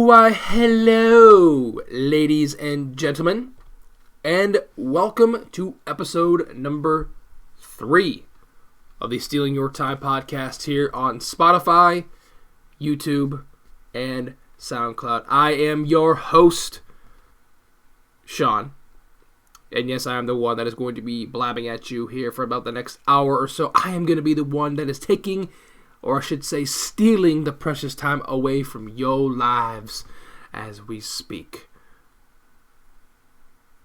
Why, hello, ladies and gentlemen, and welcome to episode number 3 of the Stealing Your Time podcast here on Spotify, YouTube, and SoundCloud. I am your host, Sean, and yes, I am the one that is going to be blabbing at you here for about the next hour or so. I am going to be the one that is taking, or I should say stealing, the precious time away from your lives as we speak.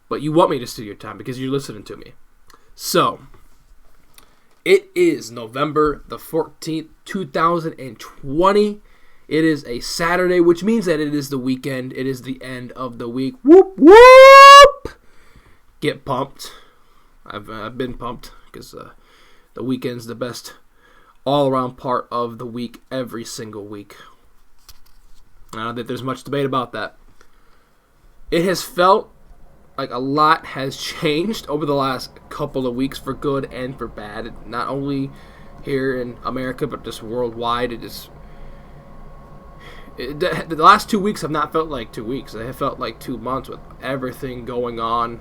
But you want me to steal your time because you're listening to me. So, it is November the 14th, 2020. It is a Saturday, which means that it is the weekend. It is the end of the week. Whoop, whoop! Get pumped. I've been pumped because the weekend's the best all-around part of the week every single week. I don't think there's much debate about that. It has felt like a lot has changed over the last couple of weeks for good and for bad. Not only here in America, but just worldwide. The last 2 weeks have not felt like 2 weeks. They have felt like 2 months with everything going on.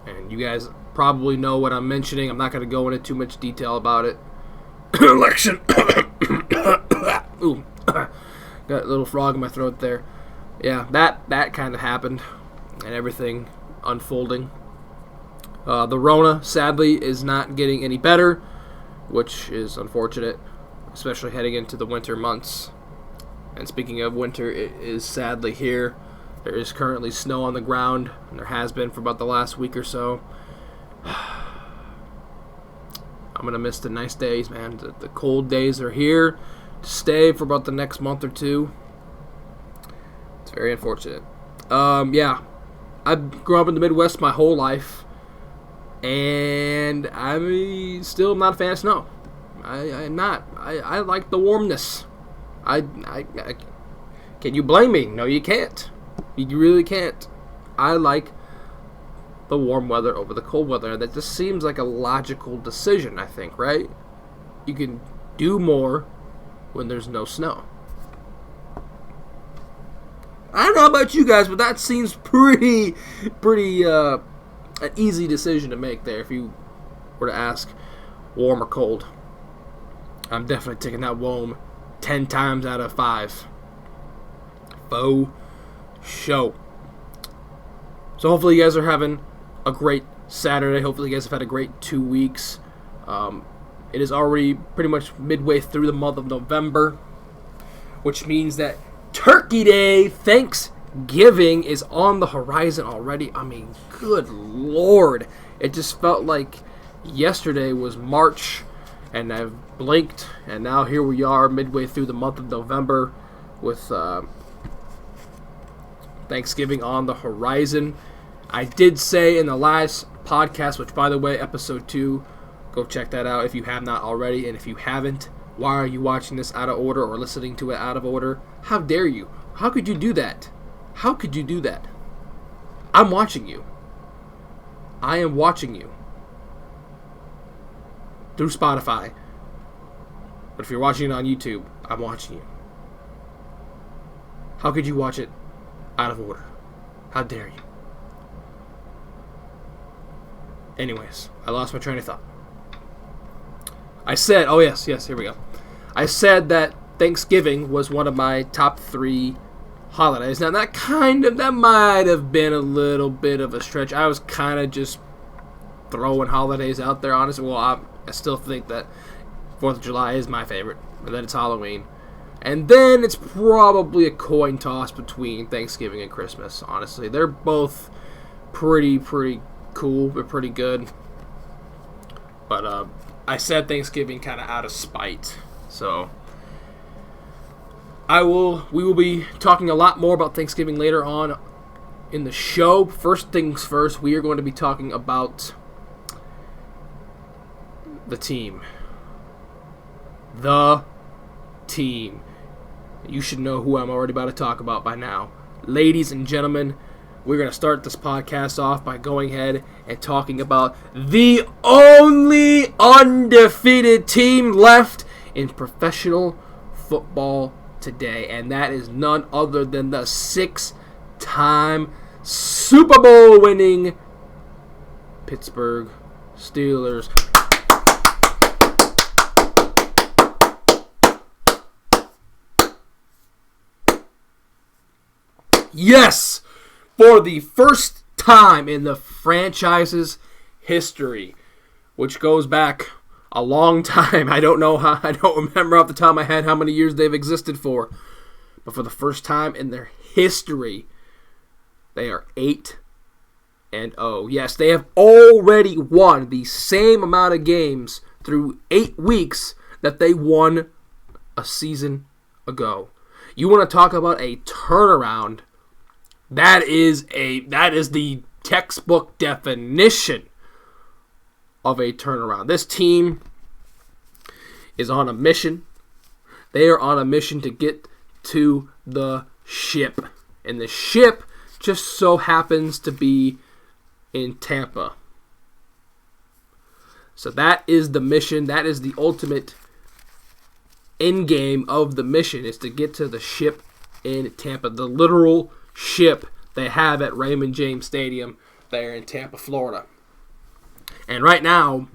And you guys probably know what I'm mentioning. I'm not going to go into too much detail about it. Election. Ooh, got a little frog in my throat there. Yeah, that kind of happened, and everything unfolding. The Rona, sadly, is not getting any better, which is unfortunate, especially heading into the winter months. And speaking of winter, it is sadly here. There is currently snow on the ground, and there has been for about the last week or so. I'm going to miss the nice days, man. The cold days are here to stay for about the next month or two. It's very unfortunate. Yeah. I grew up in the Midwest my whole life, and I still am not a fan of snow. I'm not. I like the warmness. Can you blame me? No, you can't. You really can't. I like the warm weather over the cold weather. That just seems like a logical decision, I think, right? You can do more when there's no snow. I don't know about you guys, but that seems pretty an easy decision to make there if you were to ask warm or cold. I'm definitely taking that warm 10 times out of 5. Faux show. So hopefully you guys are having a great Saturday. Hopefully you guys have had a great 2 weeks. It is already pretty much midway through the month of November, which means that Turkey Day, Thanksgiving, is on the horizon already. I mean, good Lord. It just felt like yesterday was March, and I've blinked, and now here we are midway through the month of November with Thanksgiving on the horizon. I did say in the last podcast, which, by the way, episode 2, go check that out if you have not already. And if you haven't, why are you watching this out of order or listening to it out of order? How dare you? How could you do that? How could you do that? I'm watching you. I am watching you. Through Spotify. But if you're watching it on YouTube, I'm watching you. How could you watch it out of order? How dare you? Anyways, I lost my train of thought. I said, oh yes, here we go. I said that Thanksgiving was one of my top 3 holidays. Now that might have been a little bit of a stretch. I was kind of just throwing holidays out there, honestly. Well, I still think that 4th of July is my favorite, and then it's Halloween. And then it's probably a coin toss between Thanksgiving and Christmas, honestly. They're both pretty cool. They're pretty good. But I said Thanksgiving kind of out of spite. So we will be talking a lot more about Thanksgiving later on in the show. First things first, we are going to be talking about the team. The team. You should know who I'm already about to talk about by now. Ladies and gentlemen, we're going to start this podcast off by going ahead and talking about the only undefeated team left in professional football today, and that is none other than the 6-time Super Bowl winning Pittsburgh Steelers. Yes! For the first time in the franchise's history, which goes back a long time. I don't remember off the top of my head how many years they've existed for. But for the first time in their history, they are 8-0. Yes, they have already won the same amount of games through 8 weeks that they won a season ago. You want to talk about a turnaround? That is the textbook definition of a turnaround. This team is on a mission. They are on a mission to get to the ship. And the ship just so happens to be in Tampa. So that is the mission. That is the ultimate end game of the mission, is to get to the ship in Tampa. The literal ship they have at Raymond James Stadium there in Tampa, Florida. And right now,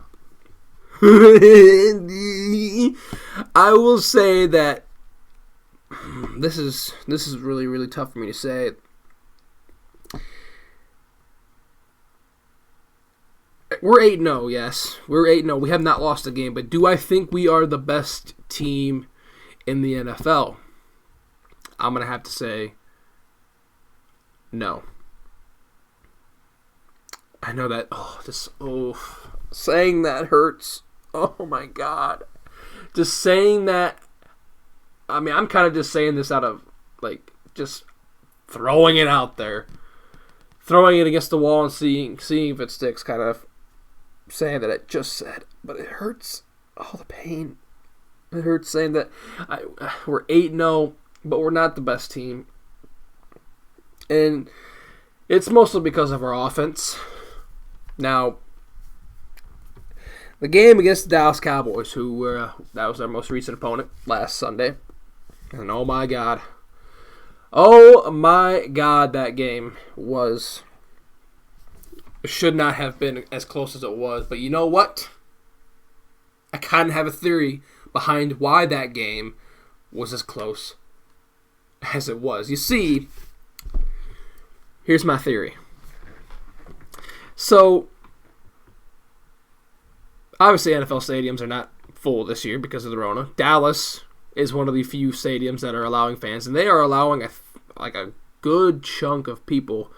I will say that this is really, really tough for me to say. We're 8-0, yes. We're 8-0. We have not lost a game, but do I think we are the best team in the NFL? I'm going to have to say no. I know that, saying that hurts. Oh my God. Just saying that, I mean, I'm kind of just saying this out of, just throwing it out there. Throwing it against the wall and seeing if it sticks, kind of saying that it just said. But it hurts. Oh, the pain. It hurts saying that we're 8-0, but we're not the best team. And it's mostly because of our offense. Now, the game against the Dallas Cowboys, that was our most recent opponent last Sunday. And oh my God, that game should not have been as close as it was. But you know what? I kind of have a theory behind why that game was as close as it was. You see, here's my theory. So, obviously NFL stadiums are not full this year because of the Rona. Dallas is one of the few stadiums that are allowing fans, and they are allowing a good chunk of people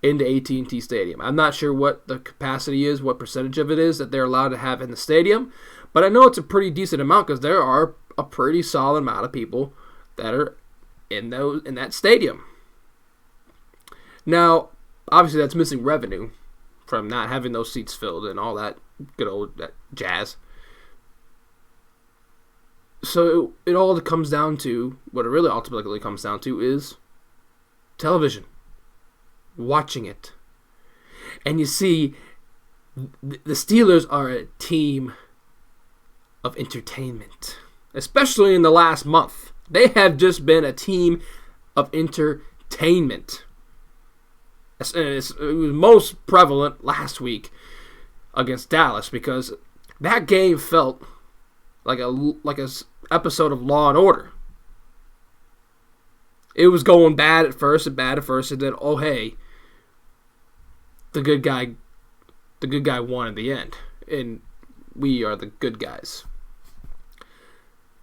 into AT&T Stadium. I'm not sure what the capacity is, what percentage of it is that they're allowed to have in the stadium, but I know it's a pretty decent amount because there are a pretty solid amount of people that are in that stadium. Now, obviously that's missing revenue from not having those seats filled and all that good old jazz. So it all comes down to, what it really ultimately comes down to is television. Watching it. And you see, the Steelers are a team of entertainment. Especially in the last month. They have just been a team of entertainment. It was most prevalent last week against Dallas because that game felt like a episode of Law and Order. It was going bad at first, and then oh hey, the good guy won in the end, and we are the good guys.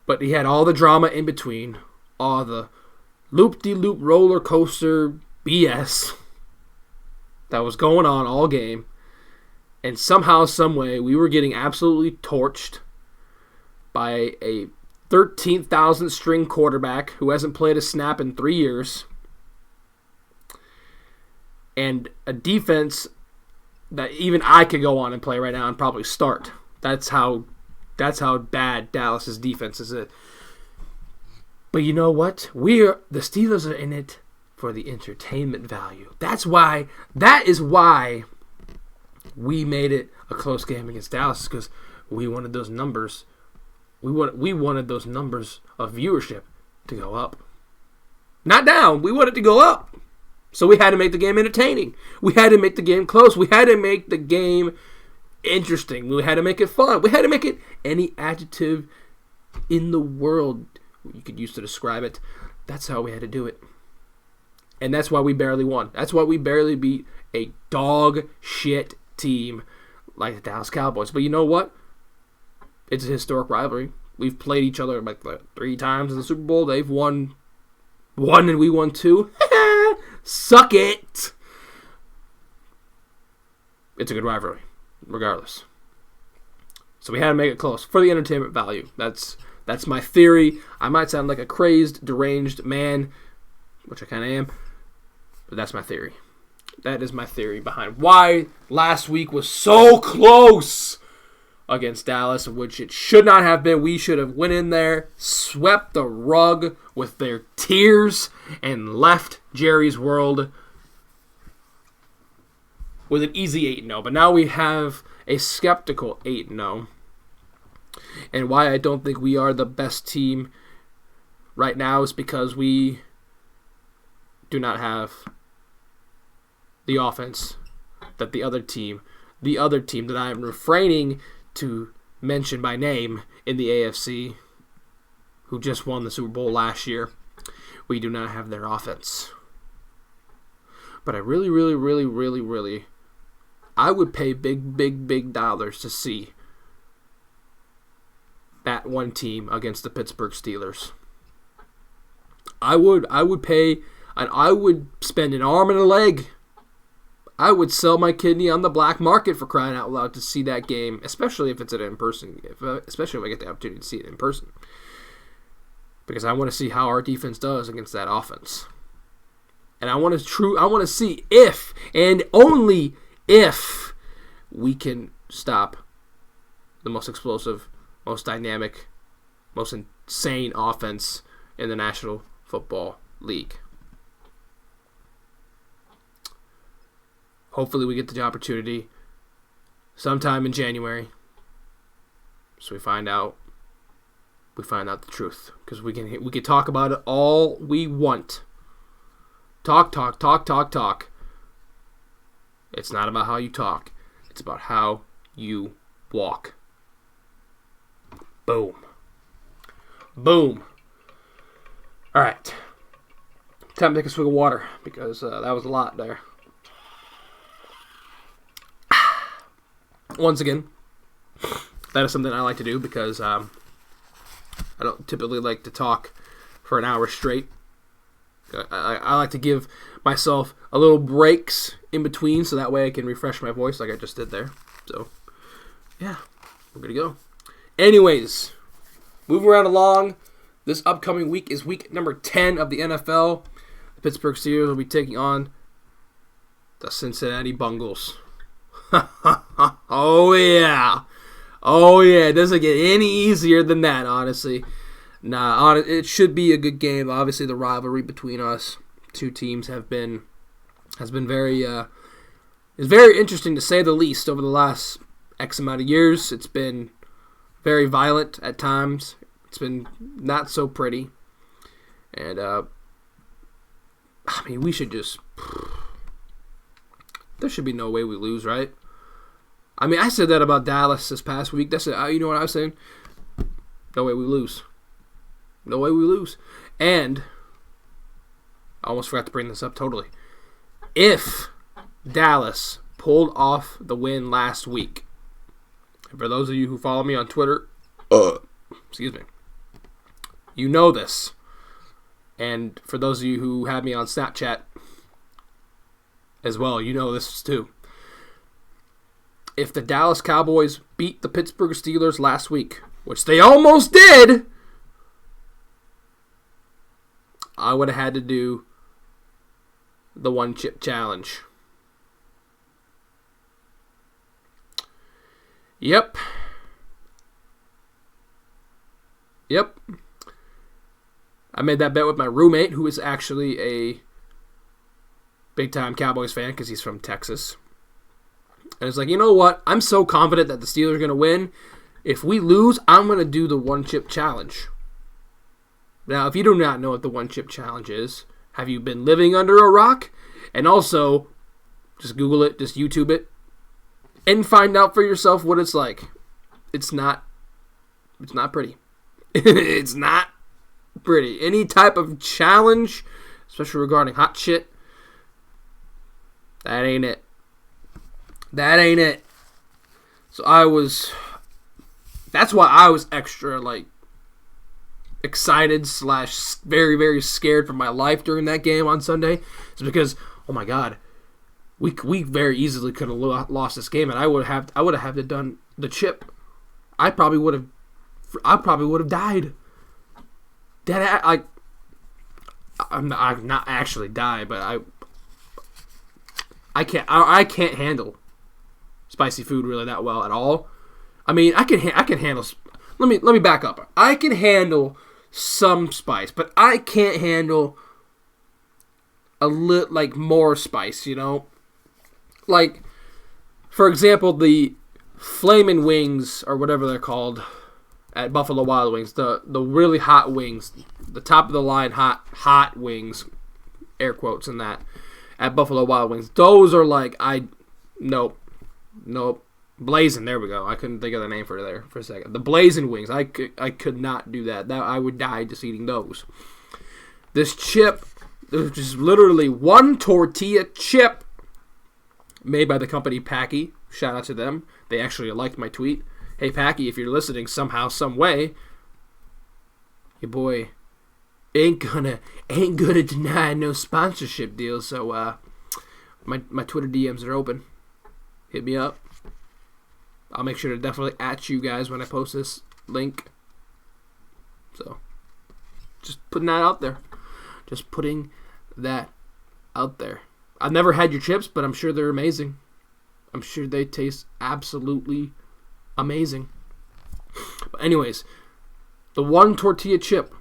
But he had all the drama in between, all the loop-de-loop roller coaster BS that was going on all game, and somehow, someway, we were getting absolutely torched by a 13,000 string quarterback who hasn't played a snap in 3 years, and a defense that even I could go on and play right now and probably start. That's how bad Dallas's defense is. But you know what? The Steelers are in it for the entertainment value. That is why we made it a close game against Dallas, because we wanted those numbers. We wanted those numbers of viewership. to go up. Not down. We want it to go up. So we had to make the game entertaining. We had to make the game close. We had to make the game interesting. We had to make it fun. We had to make it any adjective in the world you could use to describe it. That's how we had to do it. And that's why we barely won. That's why we barely beat a dog shit team like the Dallas Cowboys. But you know what? It's a historic rivalry. We've played each other like 3 times in the Super Bowl. They've won 1 and we won 2. Suck it. It's a good rivalry, regardless. So we had to make it close for the entertainment value. That's my theory. I might sound like a crazed, deranged man, which I kind of am, but that's my theory. That is my theory behind why last week was so close against Dallas, which it should not have been. We should have went in there, swept the rug with their tears, and left Jerry's world with an easy 8-0. But now we have a skeptical 8-0. And why I don't think we are the best team right now is because we do not have the offense that the other team that I am refraining to mention by name in the AFC, who just won the Super Bowl last year, we do not have their offense. But I really, I would pay big dollars to see that one team against the Pittsburgh Steelers. I would pay, and I would spend an arm and a leg. I would sell my kidney on the black market, for crying out loud, to see that game, especially if it's an in-person, especially if I get the opportunity to see it in person. Because I want to see how our defense does against that offense. And I want to see if, and only if, we can stop the most explosive, most dynamic, most insane offense in the National Football League. Hopefully we get the opportunity sometime in January, so we find out the truth. Because we can talk about it all we want. Talk. It's not about how you talk. It's about how you walk. Boom. All right. Time to take a swig of water, because that was a lot there. Once again, that is something I like to do, because I don't typically like to talk for an hour straight. I like to give myself a little breaks in between, so that way I can refresh my voice like I just did there. So, yeah, we're good to go. Anyways, moving right along, this upcoming week is week number 10 of the NFL. The Pittsburgh Steelers will be taking on the Cincinnati Bengals. Oh, yeah. It doesn't get any easier than that, honestly. It should be a good game. Obviously, the rivalry between us two teams has been very is very interesting, to say the least, over the last X amount of years. It's been very violent at times. It's been not so pretty. And, we should just... There should be no way we lose, right? I said that about Dallas this past week. That's it. You know what I was saying? No way we lose. No way we lose. And I almost forgot to bring this up totally. If Dallas pulled off the win last week, and for those of you who follow me on Twitter, excuse me, you know this. And for those of you who have me on Snapchat as well, you know this too. If the Dallas Cowboys beat the Pittsburgh Steelers last week, which they almost did, I would have had to do the one chip challenge. Yep. I made that bet with my roommate, who is actually a big-time Cowboys fan because he's from Texas. And it's like, you know what? I'm so confident that the Steelers are going to win. If we lose, I'm going to do the one chip challenge. Now, if you do not know what the one chip challenge is, have you been living under a rock? And also, just Google it, just YouTube it, and find out for yourself what it's like. It's not pretty. It's not pretty. Any type of challenge, especially regarding hot shit, that ain't it. That ain't it. So that's why I was extra, excited / very, very scared for my life during that game on Sunday. It's because, oh my God, we very easily could have lost this game, and I would have had to done the chip. I probably would have died. I'm not actually die, but I can't handle spicy food really that well at all. I mean, I can handle. Let me back up. I can handle some spice, but I can't handle more spice. Like, for example, the Flamin' Wings or whatever they're called at Buffalo Wild Wings, the really hot wings, the top of the line hot wings, air quotes in that, at Buffalo Wild Wings. Those are nope. Blazing, there we go. I couldn't think of the name for it there for a second. The Blazing Wings, I could not do that. I would die just eating those. This chip, which is literally one tortilla chip made by the company Packy. Shout out to them. They actually liked my tweet. Hey Packy, if you're listening somehow, some way, your boy ain't gonna deny no sponsorship deal. So my Twitter DMs are open. Hit me up. I'll make sure to definitely at you guys when I post this link. So, just putting that out there. Just putting that out there. I've never had your chips, but I'm sure they're amazing. I'm sure they taste absolutely amazing. But anyways, the one tortilla chip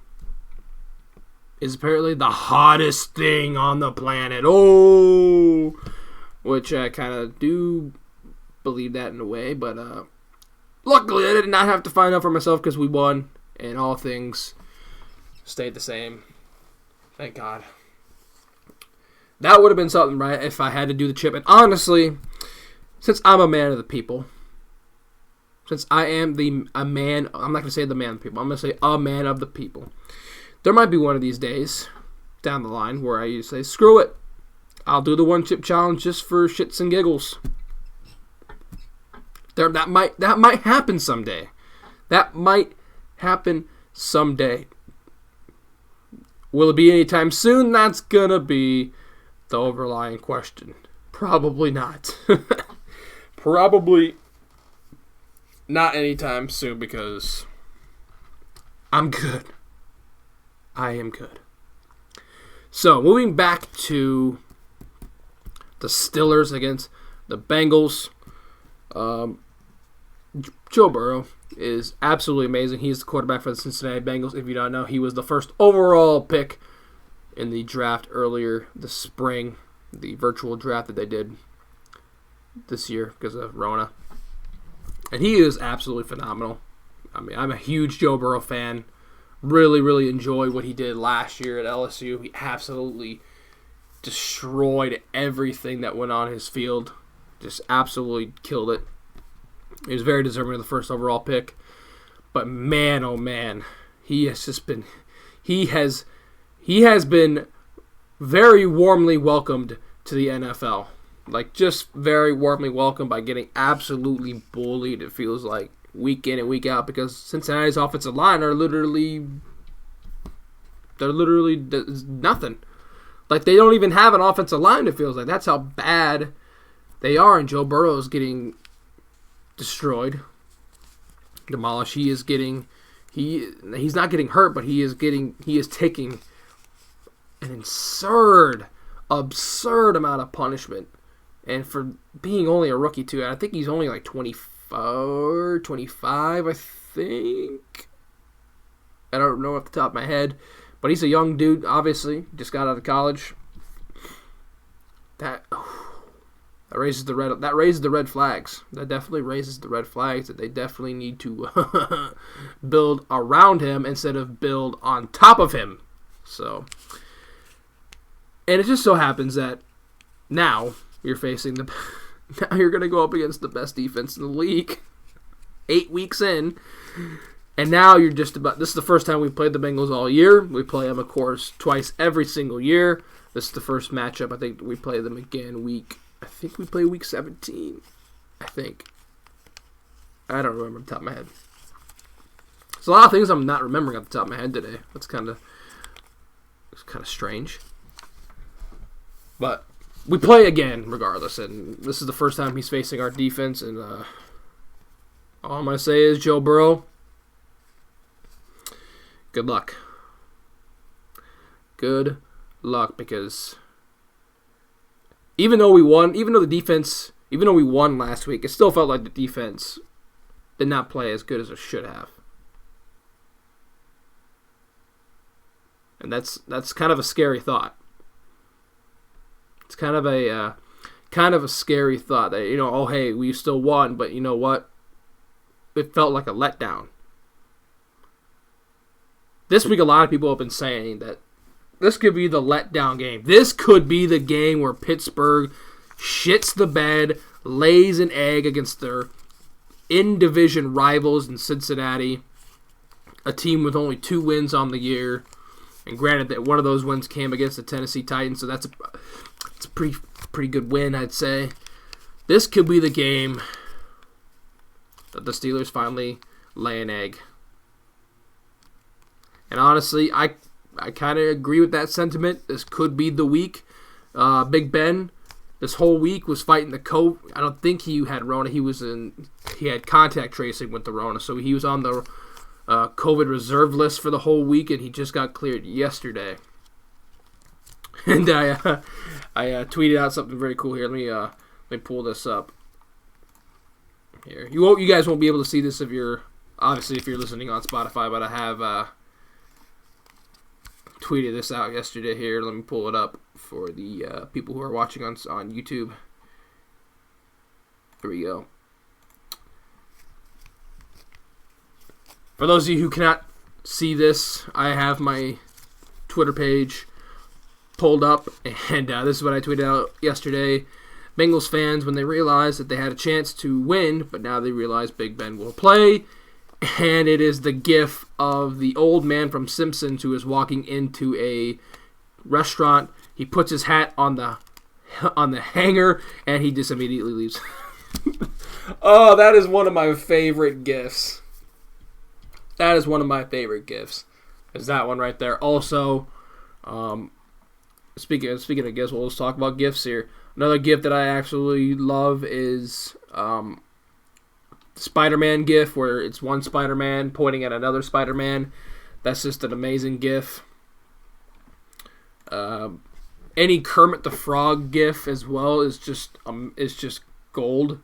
is apparently the hottest thing on the planet. Oh! Which I kind of do believe that in a way, but luckily I did not have to find out for myself because we won and all things stayed the same. Thank God. That would have been something, right, if I had to do the chip. And honestly, since I'm a man of the people, since I am a man, I'm not going to say the man of the people, I'm going to say a man of the people. There might be one of these days down the line where I say, screw it, I'll do the one chip challenge just for shits and giggles. That might happen someday. That might happen someday. Will it be anytime soon? That's gonna be the overlying question. Probably not. Probably not anytime soon because I'm good. I am good. So, moving back to the Steelers against the Bengals. Joe Burrow is absolutely amazing. He's the quarterback for the Cincinnati Bengals. If you don't know, he was the first overall pick in the draft earlier this spring, the virtual draft that they did this year because of Rona. And he is absolutely phenomenal. I mean, I'm a huge Joe Burrow fan. Really, really enjoyed what he did last year at LSU. He absolutely destroyed everything that went on his field. Just absolutely killed it. He was very deserving of the first overall pick. But man, oh man, he has been very warmly welcomed to the NFL. Just very warmly welcomed by getting absolutely bullied, it feels like, week in and week out, because Cincinnati's offensive line are literally nothing. They don't even have an offensive line, it feels like. That's how bad they are, and Joe Burrow is getting destroyed, demolished. He's not getting hurt, but he is taking an absurd amount of punishment. And for being only a rookie too, I think he's only 24, 25, I think. I don't know off the top of my head, but he's a young dude, obviously, just got out of college. That's That raises the red flags. That definitely raises the red flags that they definitely need to build around him instead of build on top of him. So, and it just so happens that now you're facing now you're going to go up against the best defense in the league 8 weeks in. And now you're this is the first time we've played the Bengals all year. We play them, of course, twice every single year. This is the first matchup. I think we play them again we play week 17. I think. I don't remember off the top of my head. There's a lot of things I'm not remembering off the top of my head today. It's kind of strange. But we play again regardless, and this is the first time he's facing our defense, and all I'm going to say is, Joe Burrow, good luck. Good luck, because even though we won last week, it still felt like the defense did not play as good as it should have. And that's kind of a scary thought. It's kind of a scary thought that, oh hey, we still won, but you know what? It felt like a letdown. This week, a lot of people have been saying that this could be the letdown game. This could be the game where Pittsburgh shits the bed, lays an egg against their in-division rivals in Cincinnati, a team with only 2 wins on the year. And granted that one of those wins came against the Tennessee Titans, so that's a pretty good win, I'd say. This could be the game that the Steelers finally lay an egg. And honestly, I kind of agree with that sentiment. This could be the week. Big Ben, this whole week, was fighting the COVID. I don't think he had Rona. He had contact tracing with the Rona, so he was on the COVID reserve list for the whole week, and he just got cleared yesterday. And I tweeted out something very cool here. Let me pull this up. Here, you guys won't be able to see this if you're listening on Spotify, but I have tweeted this out yesterday here. Let me pull it up for the people who are watching on YouTube. Here we go. For those of you who cannot see this, I have my Twitter page pulled up, and this is what I tweeted out yesterday. Bengals fans, when they realized that they had a chance to win, but now they realize Big Ben will play, and it is the gif of the old man from Simpsons who is walking into a restaurant. He puts his hat on the hanger, and he just immediately leaves. Oh, that is one of my favorite gifs. That is one of my favorite gifs. Is that one right there? Also, speaking of gifs, we'll just talk about gifs here. Another gif that I absolutely love is Spider-Man gif, where it's one Spider-Man pointing at another Spider-Man. That's just an amazing gif. Any Kermit the Frog gif as well is just gold.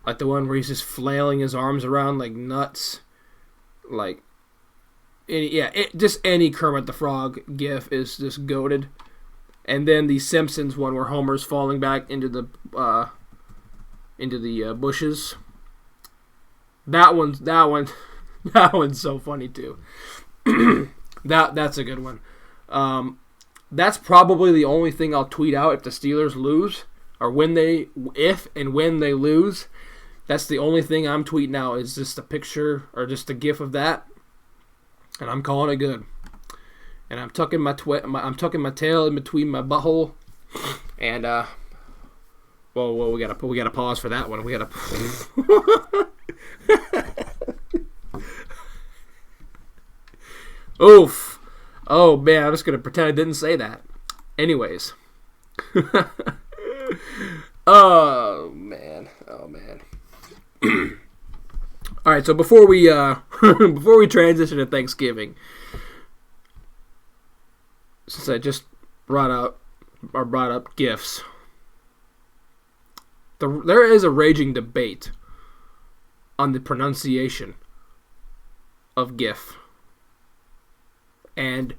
Like the one where he's just flailing his arms around like nuts. Like, just any Kermit the Frog gif is just goated. And then the Simpsons one where Homer's falling back into the bushes. That one's so funny too. That's a good one. That's probably the only thing I'll tweet out if the Steelers lose, or if and when they lose. That's the only thing I'm tweeting out, is just a picture or just a gif of that, and I'm calling it good. And I'm tucking my tail in between my butthole, and whoa, we gotta pause for that one. We gotta. Oof. Oh man, I'm just gonna pretend I didn't say that. Anyways. Oh man. All right, so before we transition to Thanksgiving, since I just brought up gifts, there is a raging debate on the pronunciation of GIF, and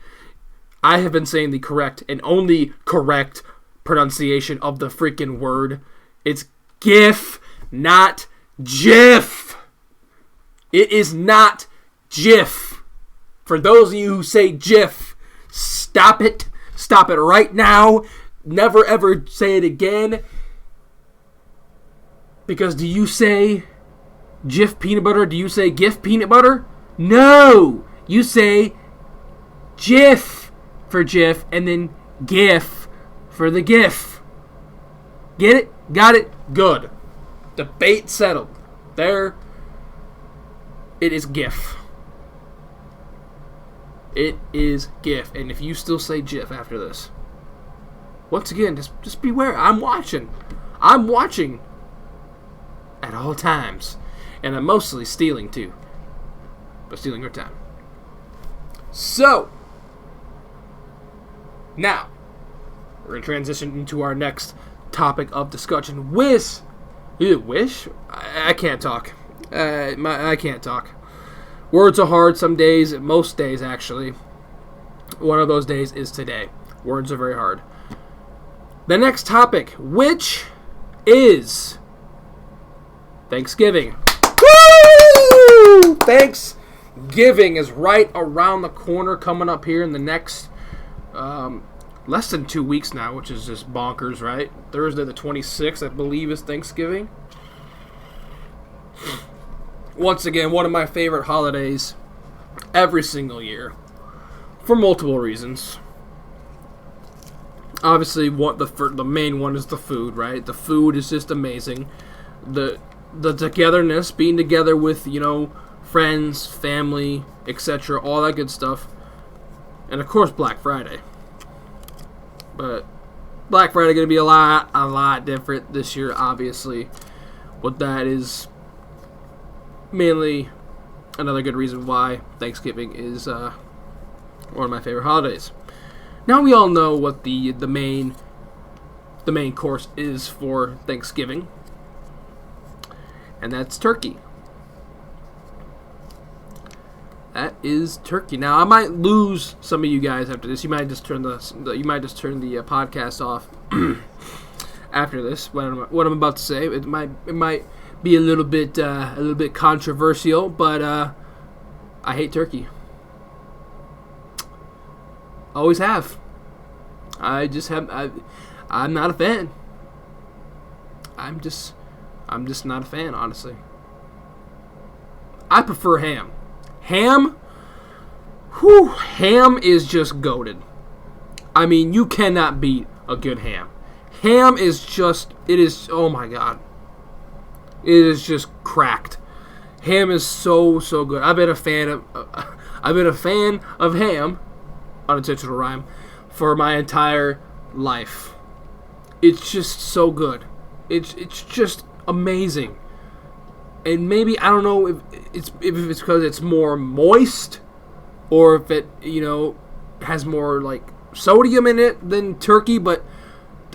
I have been saying the correct and only correct pronunciation of the freaking word It's GIF, not GIF. It is not GIF. For those of you who say GIF, stop it. Stop it right now. Never ever say it again. Because do you say Jif peanut butter? Do you say GIF peanut butter? No. You say Jif for Jif and then GIF for the GIF. Get it? Got it? Good. Debate settled. There. It is GIF. It is GIF. And if you still say GIF after this, once again, just beware. I'm watching. I'm watching at all times. And I'm mostly stealing too. But stealing your time. So, now, we're going to transition into our next topic of discussion. Wish? I can't talk. I can't talk. Words are hard some days, most days actually. One of those days is today. Words are very hard. The next topic, which is Thanksgiving. Woo! Thanksgiving is right around the corner, coming up here in the next less than 2 weeks now, which is just bonkers, right? Thursday the 26th, I believe, is Thanksgiving. Once again, one of my favorite holidays every single year for multiple reasons. Obviously, the main one is the food, right? The food is just amazing. The togetherness, being together with, friends, family, etc., all that good stuff. And of course, Black Friday. But Black Friday going to be a lot different this year, obviously. But that is mainly another good reason why Thanksgiving is one of my favorite holidays. Now we all know what the main course is for Thanksgiving, and that's turkey. That is turkey. Now I might lose some of you guys after this. You might just turn the podcast off after this. What I'm about to say, it might be a little bit controversial, but I hate turkey. Always have. I'm not a fan. I'm just not a fan, honestly. I prefer ham. Ham is just goated. I mean, you cannot beat a good ham. Ham is oh my god. It is just cracked. Ham is so good. I've been a fan of ham, unintentional rhyme, for my entire life. It's just so good. It's just amazing. And maybe, I don't know if it's because it's more moist, or if it, has more like sodium in it than turkey, but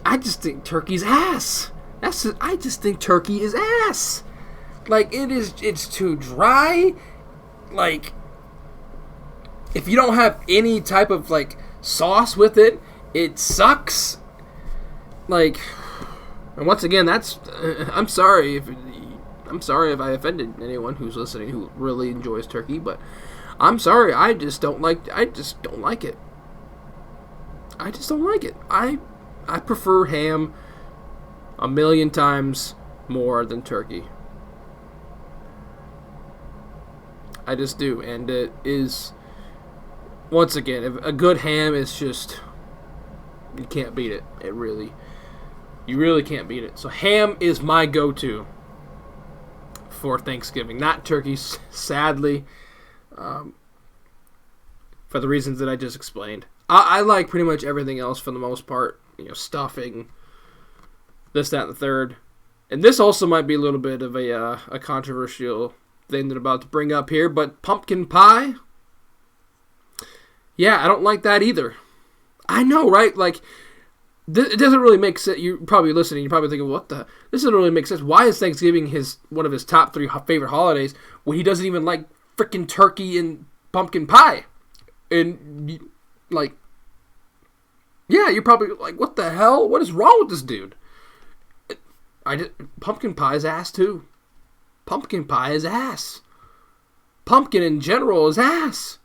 I just think turkey's ass. I just think turkey is ass. Like, it's too dry. Like, if you don't have any type of, like, sauce with it, it sucks. Like, and once again, I'm sorry if I offended anyone who's listening who really enjoys turkey, but I'm sorry, I just don't like it. I just don't like it. I prefer ham a million times more than turkey. I just do, and it is, once again, if a good ham is just, you can't beat it. You really can't beat it. So ham is my go-to for Thanksgiving, not turkey, sadly, for the reasons that I just explained. I like pretty much everything else for the most part, stuffing, this, that, and the third. And this also might be a little bit of a controversial thing that I'm about to bring up here, but pumpkin pie, yeah, I don't like that either. I know, right? Like, it doesn't really make sense. You're probably listening, you're probably thinking, this doesn't really make sense. Why is Thanksgiving one of his top 3 favorite holidays when he doesn't even like freaking turkey and pumpkin pie? And, like, yeah, you're probably like, what the hell? What is wrong with this dude? Pumpkin pie is ass too. Pumpkin pie is ass. Pumpkin in general is ass.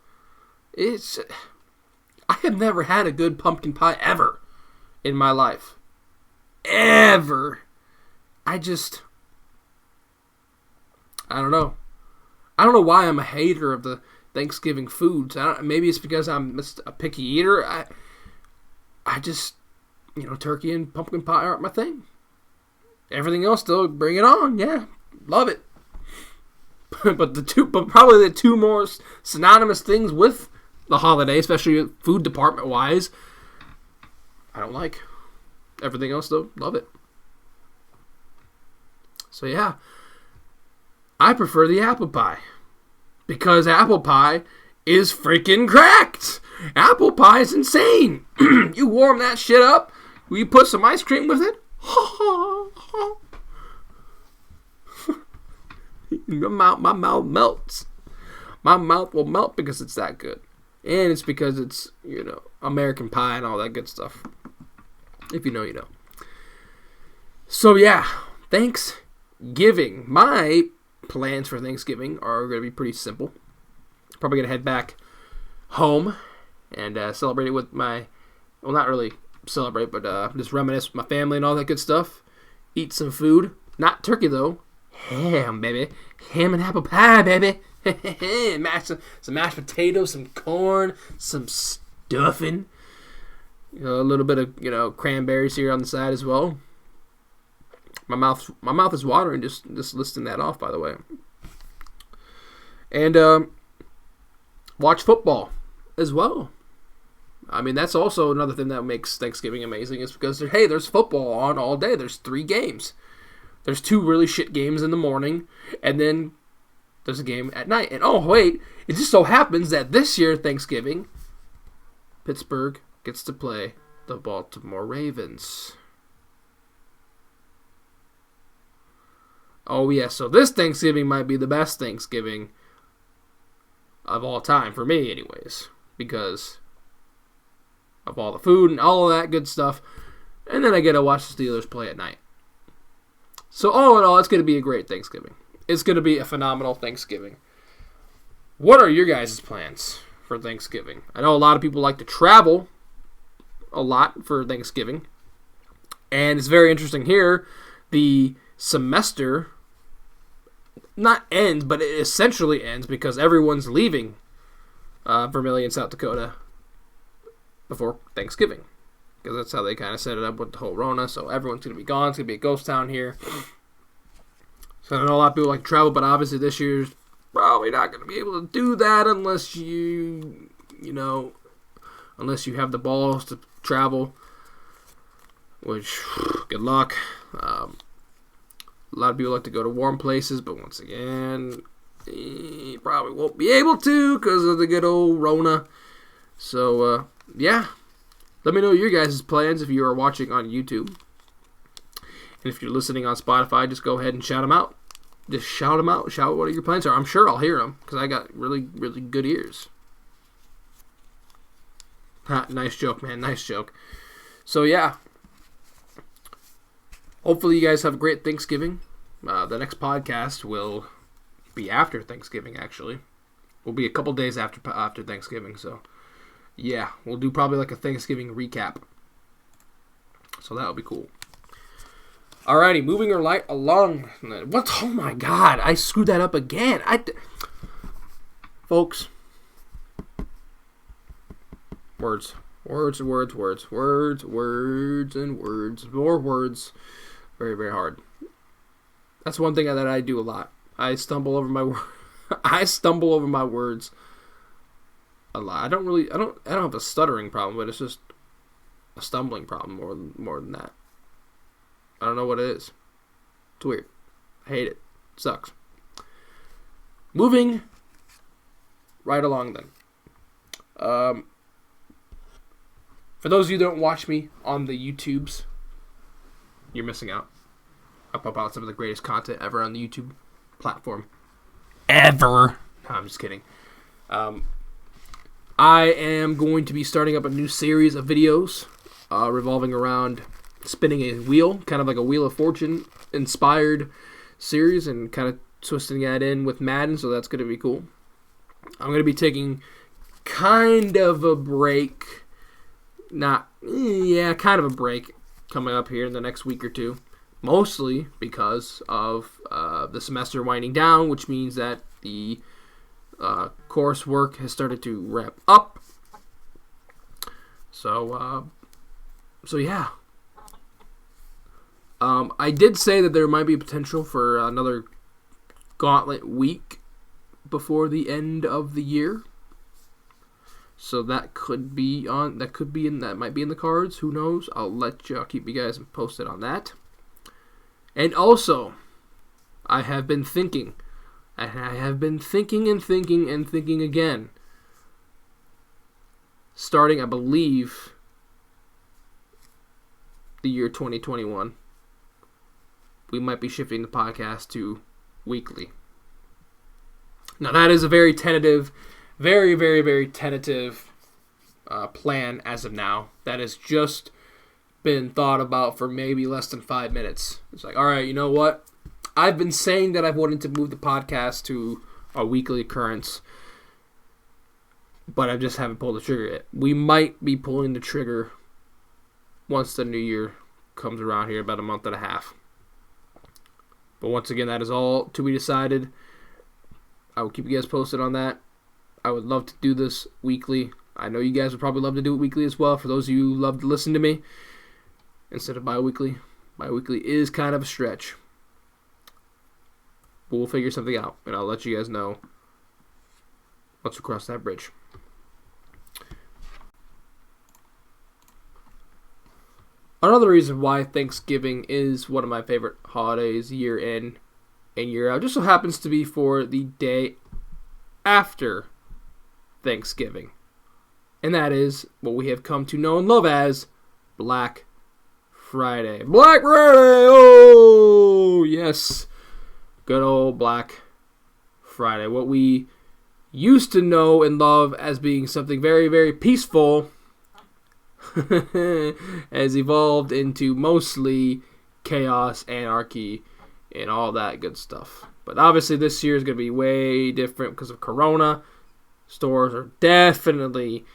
I have never had a good pumpkin pie ever in my life. Ever. I don't know. I don't know why I'm a hater of the Thanksgiving foods. Maybe it's because I'm a picky eater. I just, turkey and pumpkin pie aren't my thing. Everything else, though, bring it on. Yeah, love it. But probably the two more synonymous things with the holiday, especially food department wise, I don't like. Everything else, though, love it. So yeah, I prefer the apple pie because apple pie is freaking cracked. Apple pie is insane. You warm that shit up. You put some ice cream with it. My mouth melts. My mouth will melt because it's that good. And it's because it's, American pie and all that good stuff. If you know, you know. So yeah, Thanksgiving. My plans for Thanksgiving are going to be pretty simple. Probably going to head back home and celebrate it with not really celebrate, but just reminisce with my family and all that good stuff. Eat some food. Not turkey, though. Ham, baby. Ham and apple pie, baby. Some mashed potatoes, some corn, some stuffing. A little bit of, cranberries here on the side as well. My mouth is watering just listing that off, by the way. And watch football as well. I mean, that's also another thing that makes Thanksgiving amazing is because, there's football on all day. There's 3 games. There's 2 really shit games in the morning, and then there's a game at night. And, oh, wait, it just so happens that this year, Thanksgiving, Pittsburgh gets to play the Baltimore Ravens. Oh, yeah, so this Thanksgiving might be the best Thanksgiving of all time, for me anyways, because of all the food and all of that good stuff. And then I get to watch the Steelers play at night. So all in all, it's going to be a great Thanksgiving. It's going to be a phenomenal Thanksgiving. What are your guys' plans for Thanksgiving? I know a lot of people like to travel a lot for Thanksgiving. And it's very interesting here. The semester not ends, but it essentially ends because everyone's leaving Vermillion, South Dakota before Thanksgiving. Because that's how they kind of set it up with the whole Rona. So everyone's going to be gone. It's going to be a ghost town here. So I know a lot of people like to travel, but obviously this year's probably not going to be able to do that unless unless you have the balls to travel. Which, good luck. A lot of people like to go to warm places, but once again, you probably won't be able to because of the good old Rona. So, yeah. Let me know your guys' plans if you are watching on YouTube. And if you're listening on Spotify, just go ahead and shout them out. Just shout them out. Shout what your plans are. I'm sure I'll hear them because I got really, really good ears. Nice joke, man. Nice joke. So, yeah. Hopefully you guys have a great Thanksgiving. The next podcast will be after Thanksgiving, actually. Will be a couple days after Thanksgiving, so... yeah, we'll do probably like a Thanksgiving recap. So that'll be cool. Alrighty, moving right along. What? Oh my God, I screwed that up again. Folks. Words. More words. Very, very hard. That's one thing that I do a lot. I stumble over my words a lot. I don't have a stuttering problem, but it's just a stumbling problem more than that. I don't know what it is. It's weird. I hate it. It sucks. Moving right along then. For those of you who don't watch me on the YouTubes, you're missing out. I pump out some of the greatest content ever on the YouTube platform. Ever. No, I'm just kidding. I am going to be starting up a new series of videos revolving around spinning a wheel, kind of like a Wheel of Fortune inspired series and kind of twisting that in with Madden, so that's going to be cool. I'm going to be taking kind of a break. Kind of a break coming up here in the next week or two. Mostly because of the semester winding down, which means that the coursework has started to wrap up. So yeah. I did say that there might be potential for another gauntlet week before the end of the year. So that might be in the cards. Who knows? I'll keep you guys posted on that. And also, I have been thinking and thinking again. Starting, I believe, the year 2021, we might be shifting the podcast to weekly. Now, that is a very tentative, very, very, very tentative plan as of now. That has just been thought about for maybe less than 5 minutes. It's like, all right, you know what? I've been saying that I've wanted to move the podcast to a weekly occurrence, but I just haven't pulled the trigger yet. We might be pulling the trigger once the new year comes around here, about a month and a half. But once again, that is all to be decided. I will keep you guys posted on that. I would love to do this weekly. I know you guys would probably love to do it weekly as well, for those of you who love to listen to me, instead of bi-weekly. Bi-weekly is kind of a stretch. But we'll figure something out, and I'll let you guys know once we cross that bridge. Another reason why Thanksgiving is one of my favorite holidays year in and year out just so happens to be for the day after Thanksgiving. And that is what we have come to know and love as Black Friday. Black Friday! Oh, yes. Good old Black Friday. What we used to know and love as being something very, very peaceful has evolved into mostly chaos, anarchy, and all that good stuff. But obviously this year is going to be way different because of Corona. Stores are definitely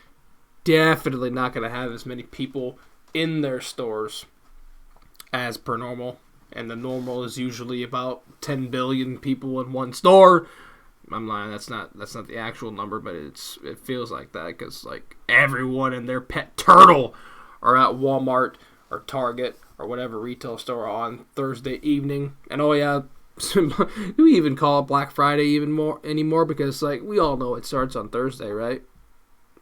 not going to have as many people in their stores as per normal. And the normal is usually about 10 billion people in one store. I'm lying, that's not the actual number, but it feels like that because like everyone and their pet turtle are at Walmart or Target or whatever retail store on Thursday evening. And oh yeah, we even call it Black Friday anymore because like we all know it starts on Thursday, right?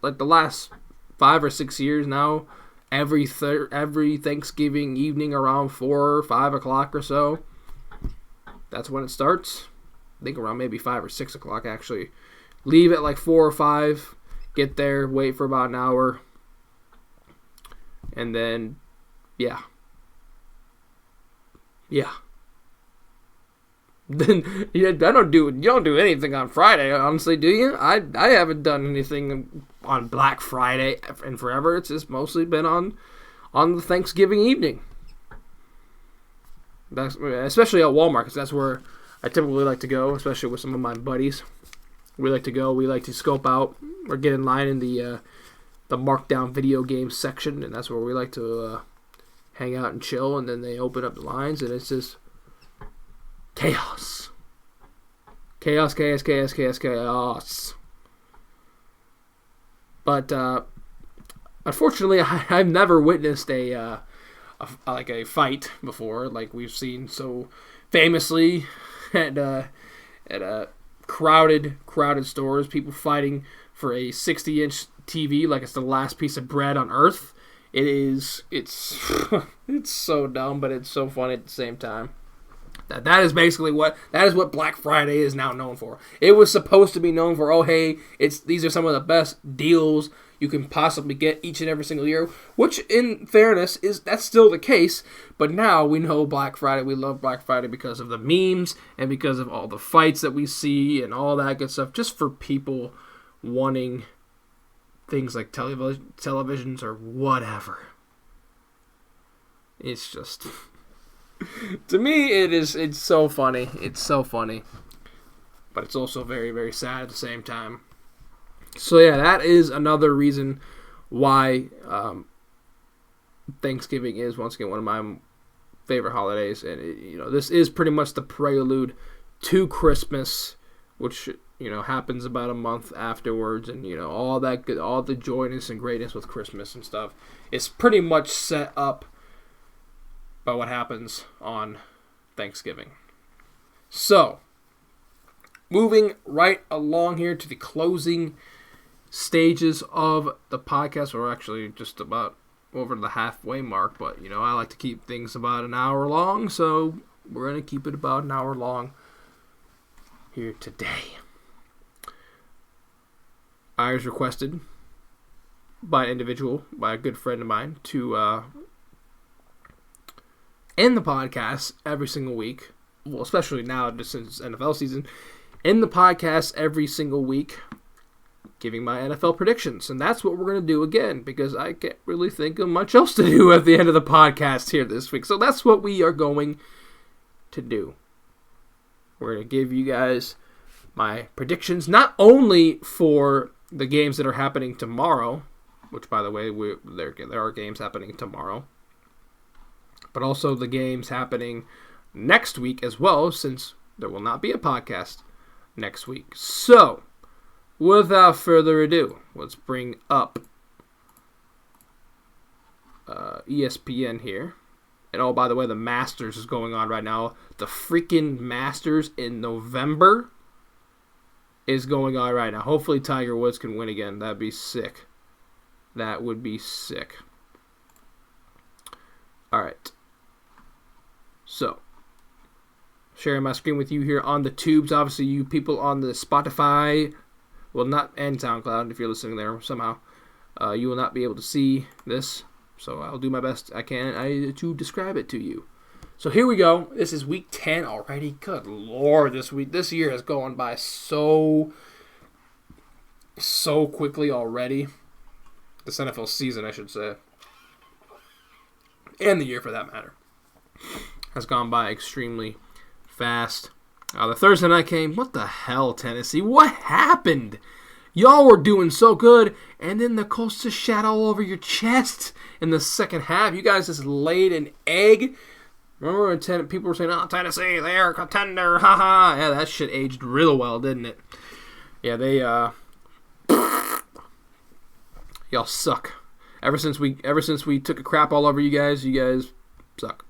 Like the last 5 or 6 years now, every Thanksgiving evening around 4 or 5 o'clock or so, that's when it starts. I think around maybe 5 or 6 o'clock actually. Leave at like 4 or 5, get there, wait for about an hour, and then yeah. Then you don't do anything on Friday, honestly, do you? I haven't done anything on Black Friday in forever. It's just mostly been on the Thanksgiving evening. Especially at Walmart, because that's where I typically like to go, especially with some of my buddies. We like to scope out or get in line in the markdown video game section, and that's where we like to hang out and chill, and then they open up the lines, and it's just chaos. Chaos. But unfortunately, I've never witnessed a fight before, like we've seen so famously at crowded stores, people fighting for a 60-inch TV like it's the last piece of bread on earth. It's it's so dumb, but it's so funny at the same time. That is basically what Black Friday is now known for. It was supposed to be known for, oh hey, these are some of the best deals you can possibly get each and every single year, which in fairness that's still the case, but now we know Black Friday, we love Black Friday because of the memes and because of all the fights that we see and all that good stuff, just for people wanting things like televisions or whatever. It's just To me, it's so funny. It's so funny. But it's also very, very sad at the same time. So, yeah, that is another reason why Thanksgiving is, once again, one of my favorite holidays. And, this is pretty much the prelude to Christmas, which, happens about a month afterwards. And, all that good, all the joyness and greatness with Christmas and stuff is pretty much set up by what happens on Thanksgiving. So, moving right along here to the closing stages of the podcast. We're actually just about over the halfway mark, but, I like to keep things about an hour long, so we're going to keep it about an hour long here today. I was requested by an individual, by a good friend of mine, to end the podcast every single week. Well, especially now, just since NFL season, end the podcast every single week, giving my NFL predictions. And that's what we're going to do again, because I can't really think of much else to do at the end of the podcast here this week. So that's what we are going to do. We're going to give you guys my predictions, not only for the games that are happening tomorrow, which, by the way, there are games happening tomorrow, but also the games happening next week as well, since there will not be a podcast next week. So, without further ado, let's bring up ESPN here. And oh, by the way, the Masters is going on right now. The freaking Masters in November is going on right now. Hopefully Tiger Woods can win again. That'd be sick. That would be sick. Alright. So, sharing my screen with you here on the tubes. Obviously, you people on the Spotify, well, not and SoundCloud, if you're listening there somehow, you will not be able to see this. So I'll do my best I can to describe it to you. So here we go. This is week 10 already. Good Lord, this year has gone by so quickly already. This NFL season, I should say, and the year for that matter, has gone by extremely fast. The Thursday night game, what the hell, Tennessee? What happened? Y'all were doing so good, and then the Colts just shat all over your chest in the second half. You guys just laid an egg. Remember when people were saying, oh, Tennessee, they're a contender, haha. Yeah, that shit aged real well, didn't it? Yeah, they, y'all suck. Ever since we took a crap all over you guys suck.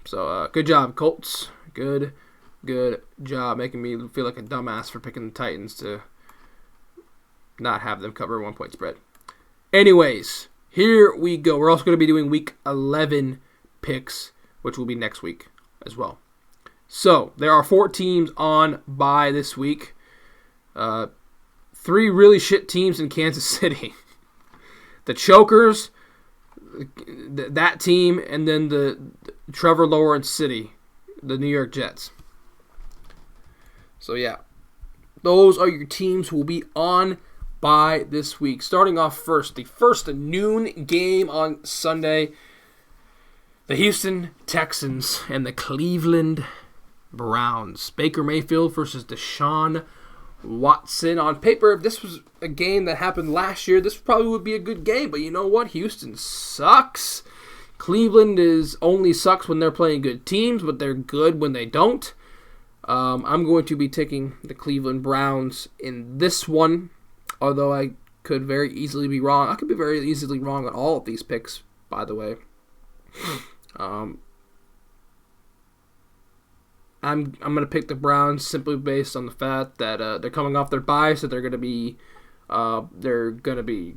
So, good job, Colts. Good job making me feel like a dumbass for picking the Titans to not have them cover 1-point spread. Anyways, here we go. We're also going to be doing week 11 picks, which will be next week as well. So, there are 4 teams on bye this week. 3 really shit teams in Kansas City. The Chokers, that team, and then the Trevor Lawrence City, the New York Jets. So, yeah. Those are your teams who will be on bye this week. Starting off first, the first noon game on Sunday, the Houston Texans and the Cleveland Browns. Baker Mayfield versus Deshaun Watson. On paper, if this was a game that happened last year, this probably would be a good game. But you know what? Houston sucks. Cleveland only sucks when they're playing good teams, but they're good when they don't. I'm going to be taking the Cleveland Browns in this one, although I could very easily be wrong. I could be very easily wrong on all of these picks, by the way. I'm going to pick the Browns simply based on the fact that they're coming off their bye, so they're going to be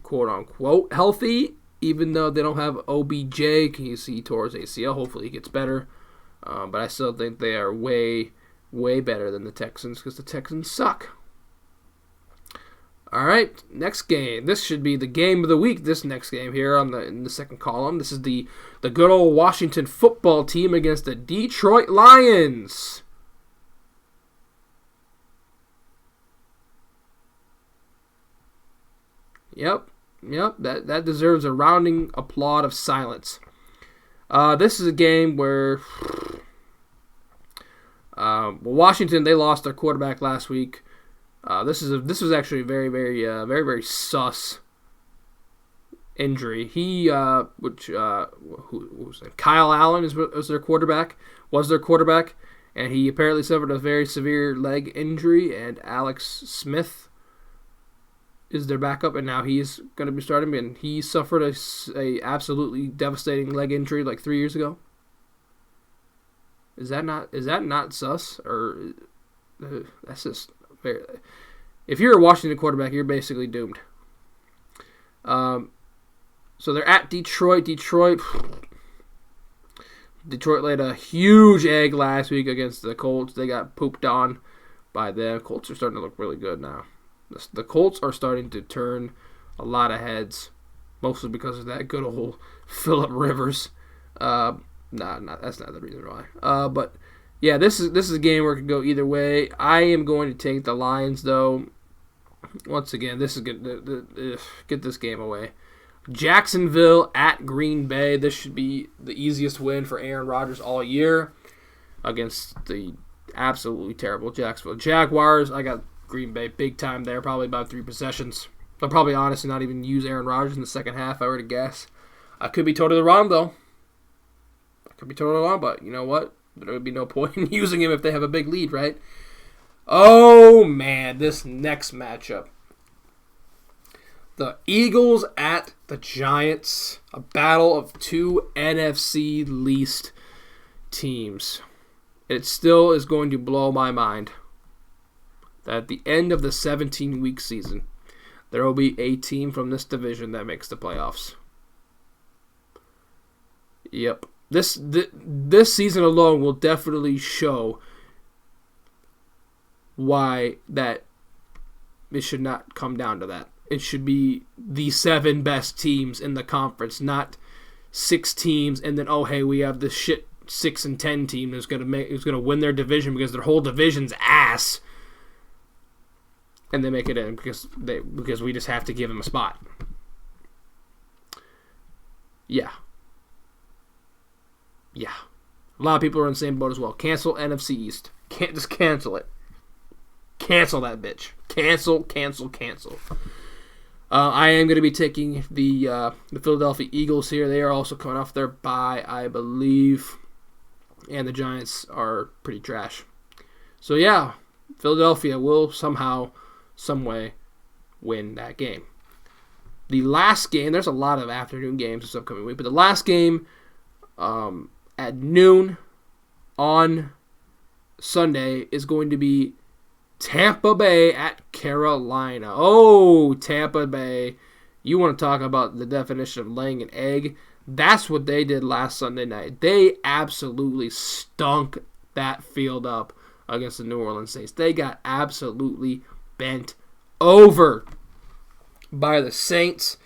quote unquote healthy, even though they don't have OBJ. He tore his ACL. Hopefully he gets better, but I still think they are way better than the Texans because the Texans suck. All right, next game. This should be the game of the week. This next game here in the second column. This is the good old Washington football team against the Detroit Lions. Yep. That deserves a rounding applaud of silence. This is a game where Washington, they lost their quarterback last week. This was actually a very sus injury. Who was it? Kyle Allen was their quarterback, and he apparently suffered a very severe leg injury. And Alex Smith is their backup, and now he's going to be starting. And he suffered a absolutely devastating leg injury like 3 years ago. Is that not sus? Or that's just very. If you're a Washington quarterback, you're basically doomed. So they're at Detroit. Detroit laid a huge egg last week against the Colts. They got pooped on by them. Colts are starting to look really good now. The Colts are starting to turn a lot of heads, mostly because of that good old Phillip Rivers. That's not the reason why. But yeah, this is a game where it could go either way. I am going to take the Lions, though. Once again, this is good. Get this game away. Jacksonville at Green Bay. This should be the easiest win for Aaron Rodgers all year against the absolutely terrible Jacksonville Jaguars. I got Green Bay big time there, probably about 3 possessions. They'll probably honestly not even use Aaron Rodgers in the second half, if I were to guess. I could be totally wrong, though. But you know what? There would be no point in using him if they have a big lead, right? Oh, man, this next matchup. The Eagles at the Giants. A battle of two NFC least teams. It still is going to blow my mind that at the end of the 17-week season, there will be a team from this division that makes the playoffs. Yep. This season alone will definitely show why that it should not come down to that. It should be the 7 best teams in the conference, not 6 teams, and then we have this shit 6 and 10 team who's gonna win their division because their whole division's ass, and they make it in because we just have to give them a spot. Yeah. A lot of people are in the same boat as well. Cancel NFC East. Can't just cancel it. Cancel that bitch. Cancel. I am going to be taking the Philadelphia Eagles here. They are also coming off their bye, I believe. And the Giants are pretty trash. So, yeah, Philadelphia will somehow, some way, win that game. The last game, there's a lot of afternoon games this upcoming week, but the last game at noon on Sunday is going to be Tampa Bay at Carolina. Oh, Tampa Bay. You want to talk about the definition of laying an egg? That's what they did last Sunday night. They absolutely stunk that field up against the New Orleans Saints. They got absolutely bent over by the Saints.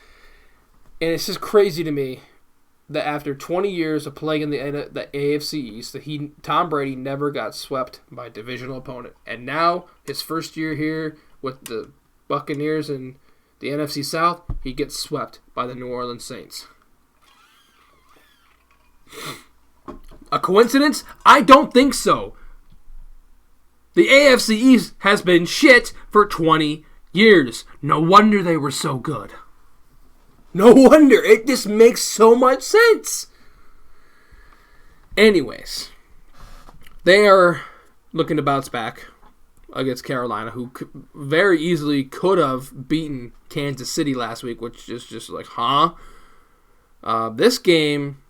And it's just crazy to me that after 20 years of playing in the AFC East, that Tom Brady never got swept by a divisional opponent. And now, his first year here with the Buccaneers in the NFC South, he gets swept by the New Orleans Saints. A coincidence? I don't think so. The AFC East has been shit for 20 years. No wonder they were so good. No wonder. It just makes so much sense. Anyways, they are looking to bounce back against Carolina, who very easily could have beaten Kansas City last week, which is just like, huh? This game,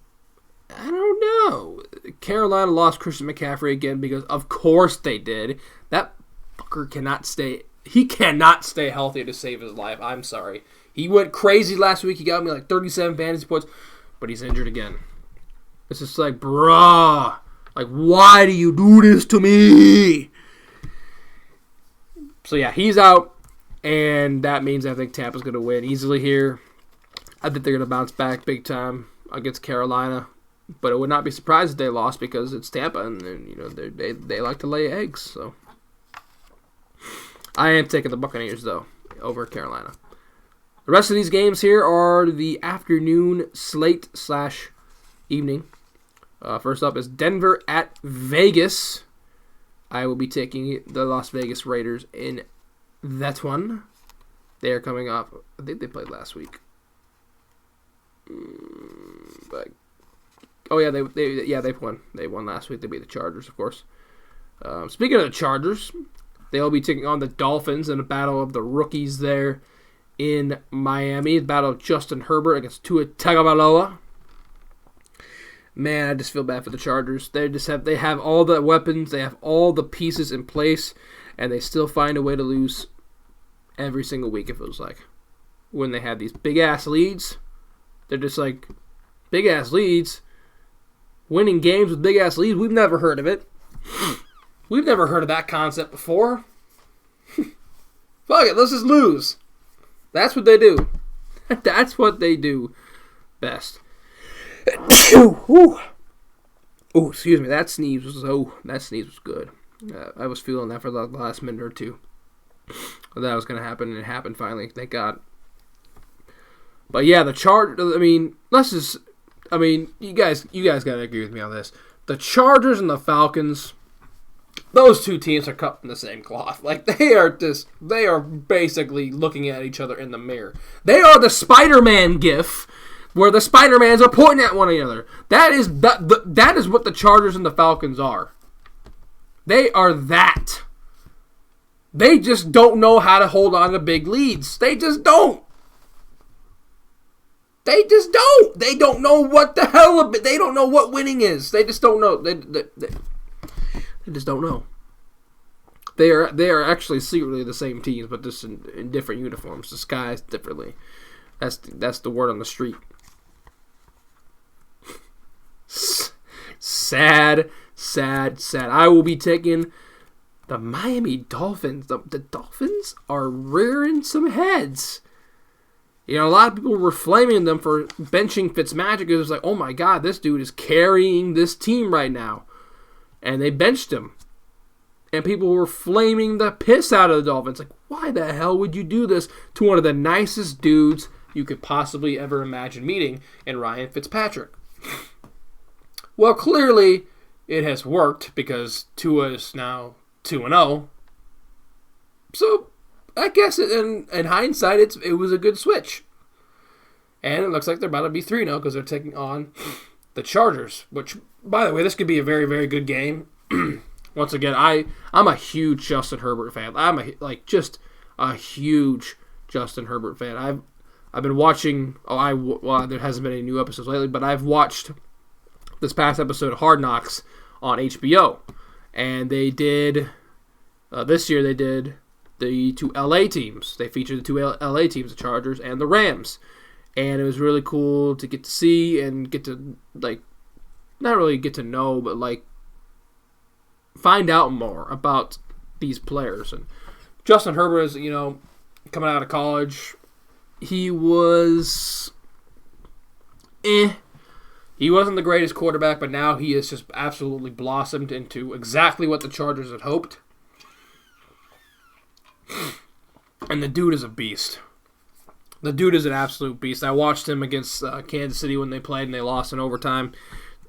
I don't know. Carolina lost Christian McCaffrey again because, of course, they did. That fucker cannot stay. He cannot stay healthy to save his life. I'm sorry. He went crazy last week. He got me like 37 fantasy points, but he's injured again. It's just like, bruh, like, why do you do this to me? So, yeah, he's out, and that means I think Tampa's going to win easily here. I think they're going to bounce back big time against Carolina, but it would not be surprised if they lost because it's Tampa, and you know they like to lay eggs. So, I am taking the Buccaneers, though, over Carolina. The rest of these games here are the afternoon slate / evening First up is Denver at Vegas. I will be taking the Las Vegas Raiders in that one. They are coming off. I think they played last week. But they won. They won last week. They beat the Chargers, of course. Speaking of the Chargers, they'll be taking on the Dolphins in a battle of the rookies there in Miami. The battle of Justin Herbert against Tua Tagovailoa. Man, I just feel bad for the Chargers. They have all the weapons, they have all the pieces in place, and they still find a way to lose every single week, it feels like. When they have these big-ass leads, they're just like, big-ass leads? Winning games with big-ass leads? We've never heard of it. We've never heard of that concept before. Fuck it, let's just lose. That's what they do. That's what they do best. Ooh, excuse me. That sneeze was good. I was feeling that for the last minute or two. That was going to happen, and it happened finally. Thank God. But yeah, the Chargers. You guys got to agree with me on this. The Chargers and the Falcons. Those two teams are cut from the same cloth. Like, they are basically looking at each other in the mirror. They are the Spider-Man gif where the Spider-Mans are pointing at one another. That is what the Chargers and the Falcons are. They are that. They just don't know how to hold on to big leads. They just don't. They don't know what the hell. They don't know what winning is. They just don't know. They just don't know. They are actually secretly the same teams, but just in different uniforms, disguised differently. That's the word on the street. Sad. I will be taking the Miami Dolphins. The Dolphins are rearing some heads. You know, a lot of people were flaming them for benching Fitzmagic. It was like, oh my God, this dude is carrying this team right now. And they benched him. And people were flaming the piss out of the Dolphins. Like, why the hell would you do this to one of the nicest dudes you could possibly ever imagine meeting in Ryan Fitzpatrick? Well, clearly it has worked because Tua is now 2-0. So, I guess in hindsight, it was a good switch. And it looks like they're about to be 3-0 because they're taking on the Chargers. Which, by the way, this could be a very, very good game. Once again, I'm a huge Justin Herbert fan. I'm just a huge Justin Herbert fan. I've been watching. There hasn't been any new episodes lately, but I've watched this past episode of Hard Knocks on HBO, and they did this year. They did the two LA teams. They featured the two LA teams, the Chargers and the Rams, and it was really cool to get to see and get to not really get to know, but find out more about these players. And Justin Herbert is, coming out of college, he was He wasn't the greatest quarterback, but now he has just absolutely blossomed into exactly what the Chargers had hoped. And the dude is a beast. The dude is an absolute beast. I watched him against Kansas City when they played and they lost in overtime.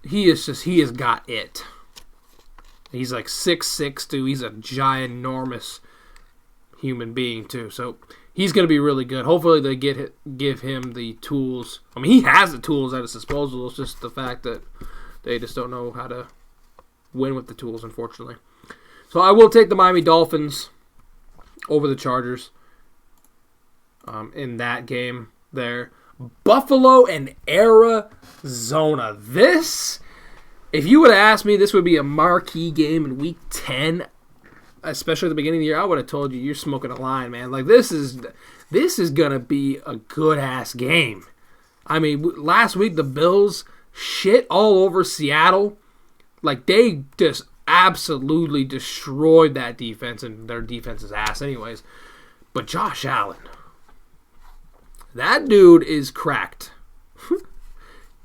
He has got it. He's like 6'6", too. He's a ginormous human being, too. So he's going to be really good. Hopefully they give him the tools. I mean, he has the tools at his disposal. It's just the fact that they just don't know how to win with the tools, unfortunately. So I will take the Miami Dolphins over the Chargers in that game there. Buffalo and Arizona. This, if you would have asked me this would be a marquee game in Week 10, especially at the beginning of the year, I would have told you you're smoking a line, man. Like, this is going to be a good-ass game. I mean, last week the Bills shit all over Seattle. Like, they just absolutely destroyed that defense, and their defense's ass anyways. But Josh Allen, that dude is cracked.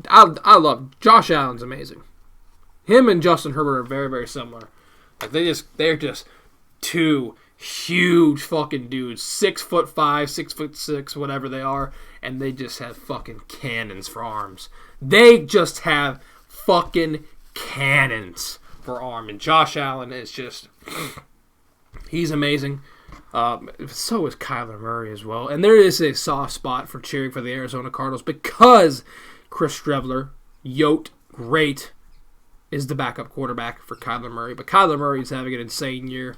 I love Josh Allen's amazing. Him and Justin Herbert are very, very similar. Like they're just two huge fucking dudes, 6'5", 6'6", whatever they are, and they just have fucking cannons for arms. They just have fucking cannons for arm. And Josh Allen is just, he's amazing. So is Kyler Murray as well. And there is a soft spot for cheering for the Arizona Cardinals because Chris Streveler, great, is the backup quarterback for Kyler Murray. But Kyler Murray is having an insane year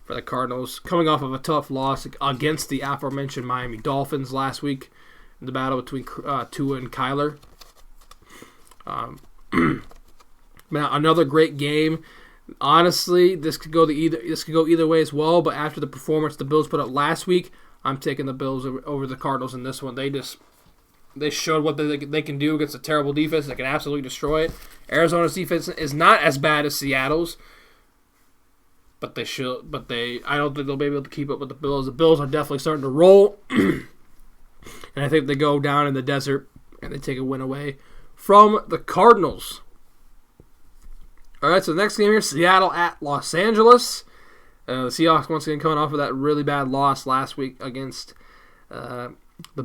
for the Cardinals, coming off of a tough loss against the aforementioned Miami Dolphins last week in the battle between Tua and Kyler. Now, another great game. Honestly, this could go either way as well. But after the performance the Bills put up last week, I'm taking the Bills over the Cardinals in this one. They showed what they can do against a terrible defense. They can absolutely destroy it. Arizona's defense is not as bad as Seattle's, but I don't think they'll be able to keep up with the Bills. The Bills are definitely starting to roll, and I think they go down in the desert and they take a win away from the Cardinals. All right, so the next game here, Seattle at Los Angeles. The Seahawks once again coming off of that really bad loss last week against the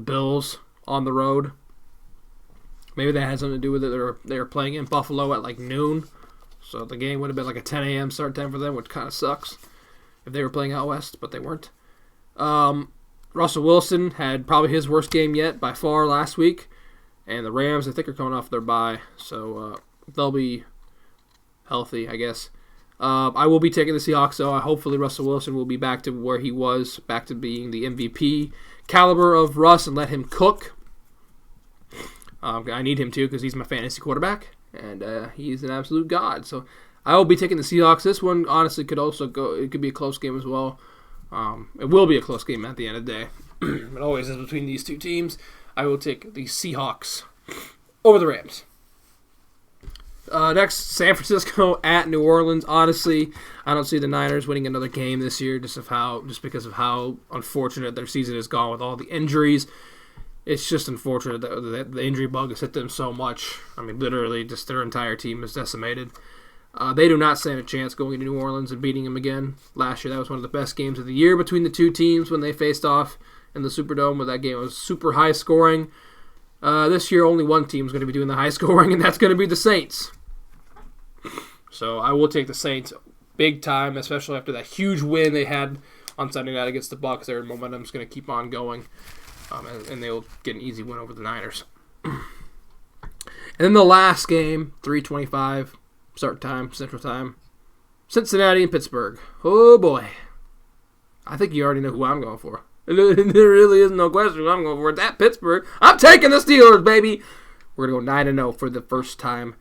Bills on the road. Maybe that had something to do with it. They were playing in Buffalo at like noon, so the game would have been like a 10 a.m. start time for them, which kind of sucks if they were playing out west, but they weren't. Russell Wilson had probably his worst game yet by far last week, and the Rams, I think, are coming off their bye, so they'll be healthy, I guess. I will be taking the Seahawks, though. Hopefully Russell Wilson will be back to where he was, back to being the MVP caliber of Russ, and let him cook. I need him to because he's my fantasy quarterback, and he's an absolute god. So I will be taking the Seahawks. This one, honestly, could be a close game as well. It will be a close game at the end of the day. It always is between these two teams. I will take the Seahawks over the Rams. Next, San Francisco at New Orleans. Honestly, I don't see the Niners winning another game this year just because of how unfortunate their season has gone with all the injuries. It's just unfortunate that the injury bug has hit them so much. I mean, literally, just their entire team is decimated. They do not stand a chance going into New Orleans and beating them again. Last year, that was one of the best games of the year between the two teams when they faced off in the Superdome, where that game was super high scoring. This year, only one team is going to be doing the high scoring, and that's going to be the Saints. So I will take the Saints big time, especially after that huge win they had on Sunday night against the Bucs. Their momentum is going to keep on going, and they'll get an easy win over the Niners. And then the last game, 3:25 start time, Central Time, Cincinnati and Pittsburgh. Oh boy, I think you already know who I'm going for. There really is no question who I'm going for. It's at Pittsburgh. I'm taking the Steelers, baby. We're going to go 9-0 for the first time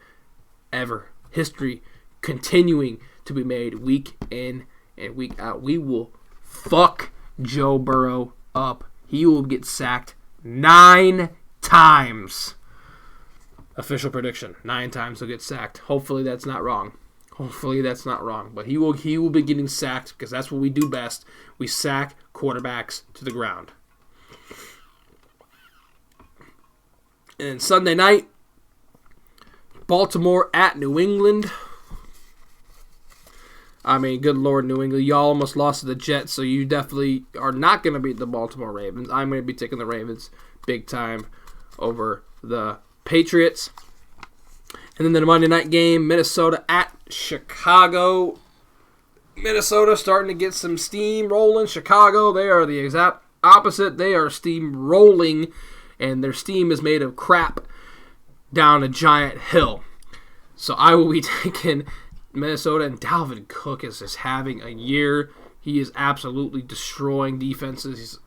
ever. History continuing to be made week in and week out. We will fuck Joe Burrow up. He will get sacked 9 times. Official prediction. 9 times he'll get sacked. Hopefully that's not wrong. But he will be getting sacked because that's what we do best. We sack quarterbacks to the ground. And Sunday night, Baltimore at New England. I mean, good Lord, New England. Y'all almost lost to the Jets, so you definitely are not going to beat the Baltimore Ravens. I'm going to be taking the Ravens big time over the Patriots. And then the Monday night game, Minnesota at Chicago. Minnesota starting to get some steam rolling. Chicago, they are the exact opposite. They are steam rolling, and their steam is made of crap down a giant hill. So I will be taking Minnesota, and Dalvin Cook is just having a year. He is absolutely destroying defenses.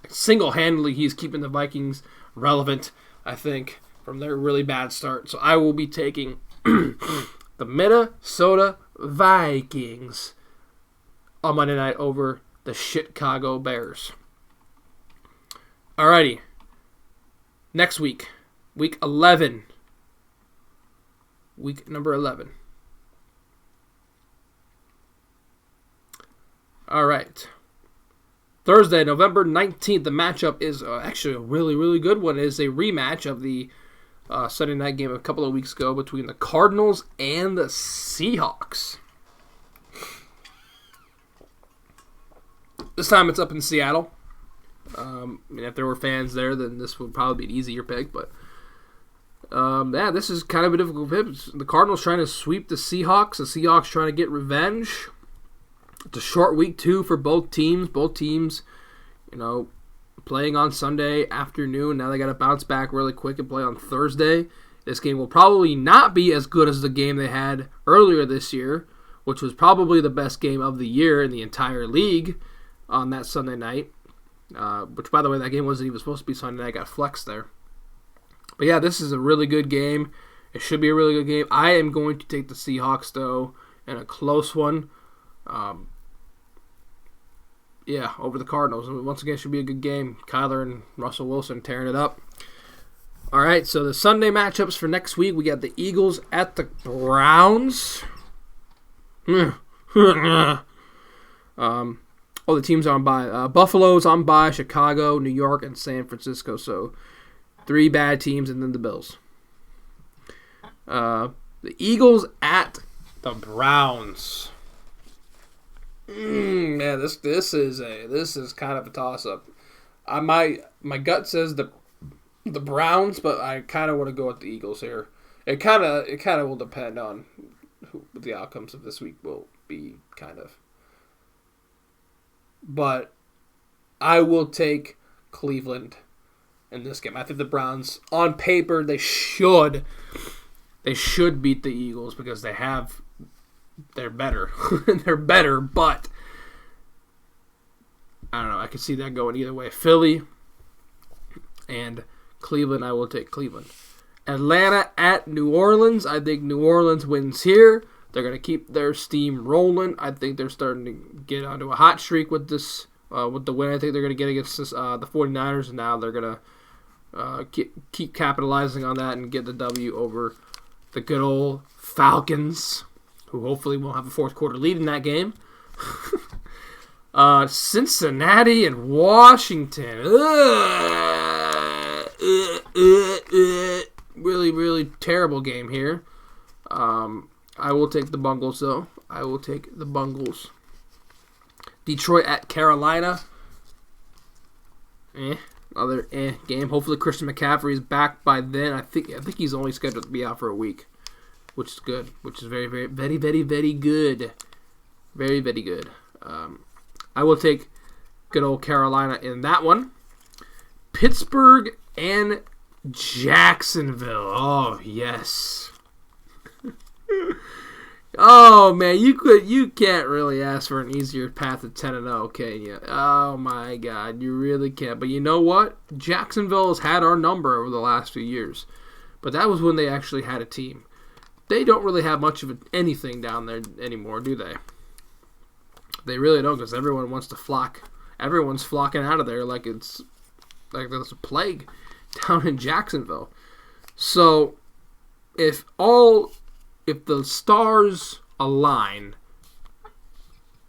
Single-handedly, he's keeping the Vikings relevant, I think, from their really bad start. So I will be taking the Minnesota Vikings on Monday night over the Chicago Bears. Alrighty. Next week, week 11. Week number 11. All right. Thursday, November 19th, the matchup is actually a really, really good one. It is a rematch of the Sunday night game a couple of weeks ago between the Cardinals and the Seahawks. This time it's up in Seattle. If there were fans there, then this would probably be an easier pick, but Yeah, this is kind of a difficult pick. The Cardinals trying to sweep the Seahawks. The Seahawks trying to get revenge. It's a short week, too, for both teams. Both teams, playing on Sunday afternoon. Now they got to bounce back really quick and play on Thursday. This game will probably not be as good as the game they had earlier this year, which was probably the best game of the year in the entire league on that Sunday night. Which, by the way, that game wasn't even supposed to be Sunday night. Got flexed there. But yeah, this is a really good game. It should be a really good game. I am going to take the Seahawks, though, in a close one. Over the Cardinals. Once again, it should be a good game. Kyler and Russell Wilson tearing it up. All right, so the Sunday matchups for next week, we got the Eagles at the Browns. The teams are on bye. Buffalo's on bye, Chicago, New York, and San Francisco. So 3 bad teams, and then the Bills. The Eagles at the Browns. Man, this is kind of a toss-up. My gut says the Browns, but I kind of want to go with the Eagles here. It kind of will depend on who the outcomes of this week will be, kind of. But I will take Cleveland in this game. I think the Browns, on paper, they should beat the Eagles because they're better. They're better, but I don't know. I can see that going either way. Philly and Cleveland, I will take Cleveland. Atlanta at New Orleans. I think New Orleans wins here. They're going to keep their steam rolling. I think they're starting to get onto a hot streak with this, with the win. I think they're going to get against the 49ers, and now they're going to keep capitalizing on that and get the W over the good old Falcons, who hopefully won't have a fourth quarter lead in that game. Cincinnati and Washington. Really, really terrible game here. I will take the Bengals, though. I will take the Bengals. Detroit at Carolina. Another game. Hopefully Christian McCaffrey is back by then. I think he's only scheduled to be out for a week, which is good. Which is very, very, very, very, very good. Very, very good. I will take good old Carolina in that one. Pittsburgh and Jacksonville. Oh, yes. Oh, man, you can't really ask for an easier path to 10-0, can you? Oh, my God, you really can't. But you know what? Jacksonville has had our number over the last few years. But that was when they actually had a team. They don't really have much of anything down there anymore, do they? They really don't, because everyone wants to flock. Everyone's flocking out of there like there's a plague down in Jacksonville. So, if the stars align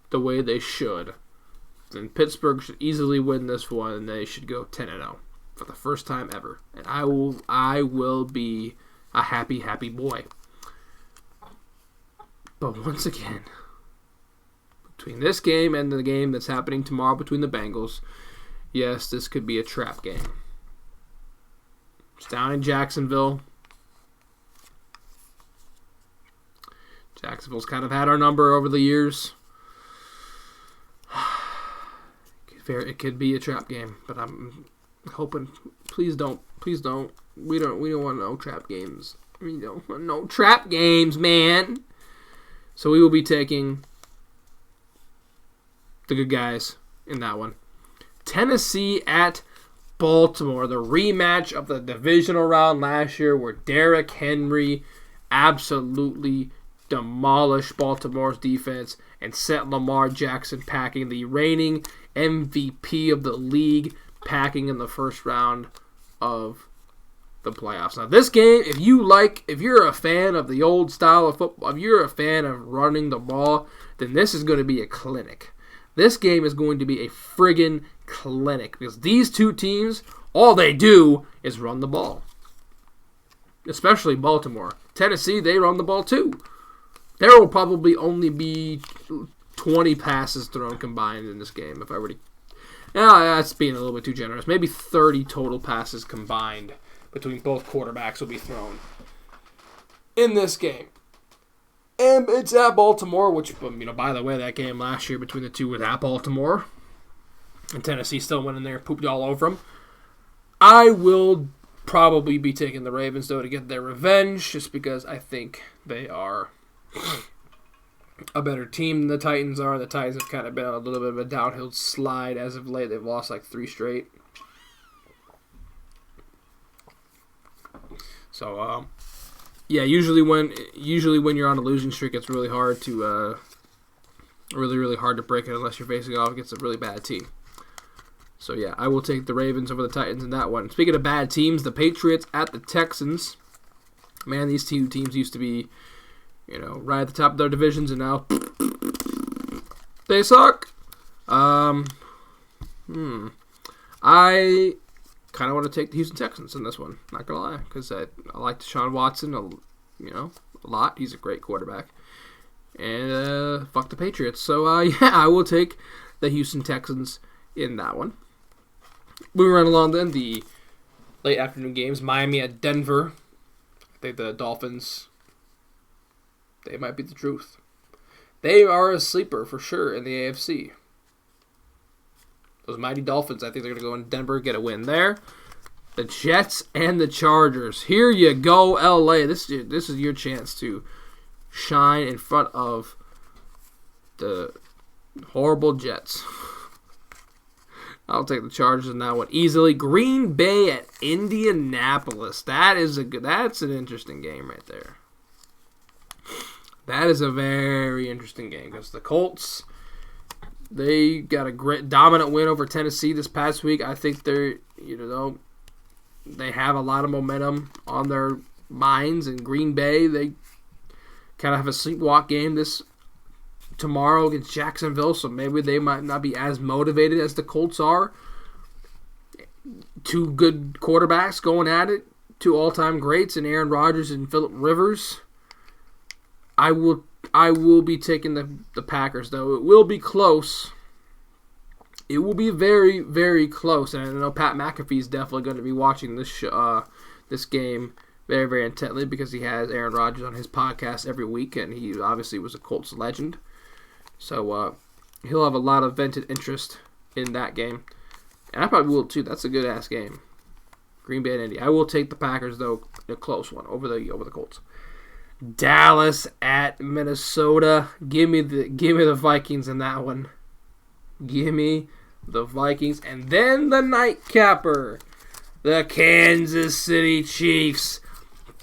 the way they should, then Pittsburgh should easily win this one, and they should go 10-0 for the first time ever. And I will be a happy, happy boy. But once again, between this game and the game that's happening tomorrow between the Bengals, yes, this could be a trap game. It's down in Jacksonville. Jacksonville's kind of had our number over the years. It could be a trap game, but I'm hoping. Please don't. We don't want no trap games. We don't want no trap games, man. So we will be taking the good guys in that one. Tennessee at Baltimore, the rematch of the divisional round last year, where Derrick Henry absolutely demolished Baltimore's defense and sent Lamar Jackson packing, the reigning MVP of the league, packing in the first round of the playoffs. Now, this game, if you're a fan of the old style of football, if you're a fan of running the ball, then this is going to be a clinic. This game is going to be a friggin' clinic because these two teams, all they do is run the ball. Especially Baltimore. Tennessee, they run the ball too. There will probably only be 20 passes thrown combined in this game. If I were to... that's being a little bit too generous. Maybe 30 total passes combined between both quarterbacks will be thrown in this game. And it's at Baltimore, which, by the way, that game last year between the two was at Baltimore. And Tennessee still went in there and pooped all over them. I will probably be taking the Ravens, though, to get their revenge, just because I think they are a better team than the Titans are. The Titans have kind of been on a little bit of a downhill slide as of late. They've lost like 3 straight. So, usually when you're on a losing streak, it's really hard to really hard to break it unless you're facing off against a really bad team. So yeah, I will take the Ravens over the Titans in that one. Speaking of bad teams, the Patriots at the Texans. Man, these two teams used to be, right at the top of their divisions, and now they suck. I kind of want to take the Houston Texans in this one. Not gonna lie, because I like Deshaun Watson a lot. He's a great quarterback, and fuck the Patriots. So I will take the Houston Texans in that one. Moving right along then, the late afternoon games. Miami at Denver. I think the Dolphins, they might be the truth. They are a sleeper for sure in the AFC. Those mighty Dolphins, I think they're going to go in Denver, get a win there. The Jets and the Chargers. Here you go, LA. This is your chance to shine in front of the horrible Jets. I'll take the Chargers in that one easily. Green Bay at Indianapolis. That's an interesting game right there. That is a very interesting game because the Colts, they got a great dominant win over Tennessee this past week. I think they have a lot of momentum on their minds. In Green Bay, they kind of have a sleepwalk game tomorrow against Jacksonville, so maybe they might not be as motivated as the Colts are. 2 good quarterbacks going at it, 2 all-time greats in Aaron Rodgers and Phillip Rivers. I will be taking the Packers, though. It will be close. It will be very, very close, and I know Pat McAfee is definitely going to be watching this game very, very intently because he has Aaron Rodgers on his podcast every week, and he obviously was a Colts legend. So he'll have a lot of vented interest in that game. And I probably will too. That's a good-ass game. Green Bay and Indy. I will take the Packers, though, a close one over the Colts. Dallas at Minnesota. Give me the Vikings in that one. Give me the Vikings. And then the nightcapper. The Kansas City Chiefs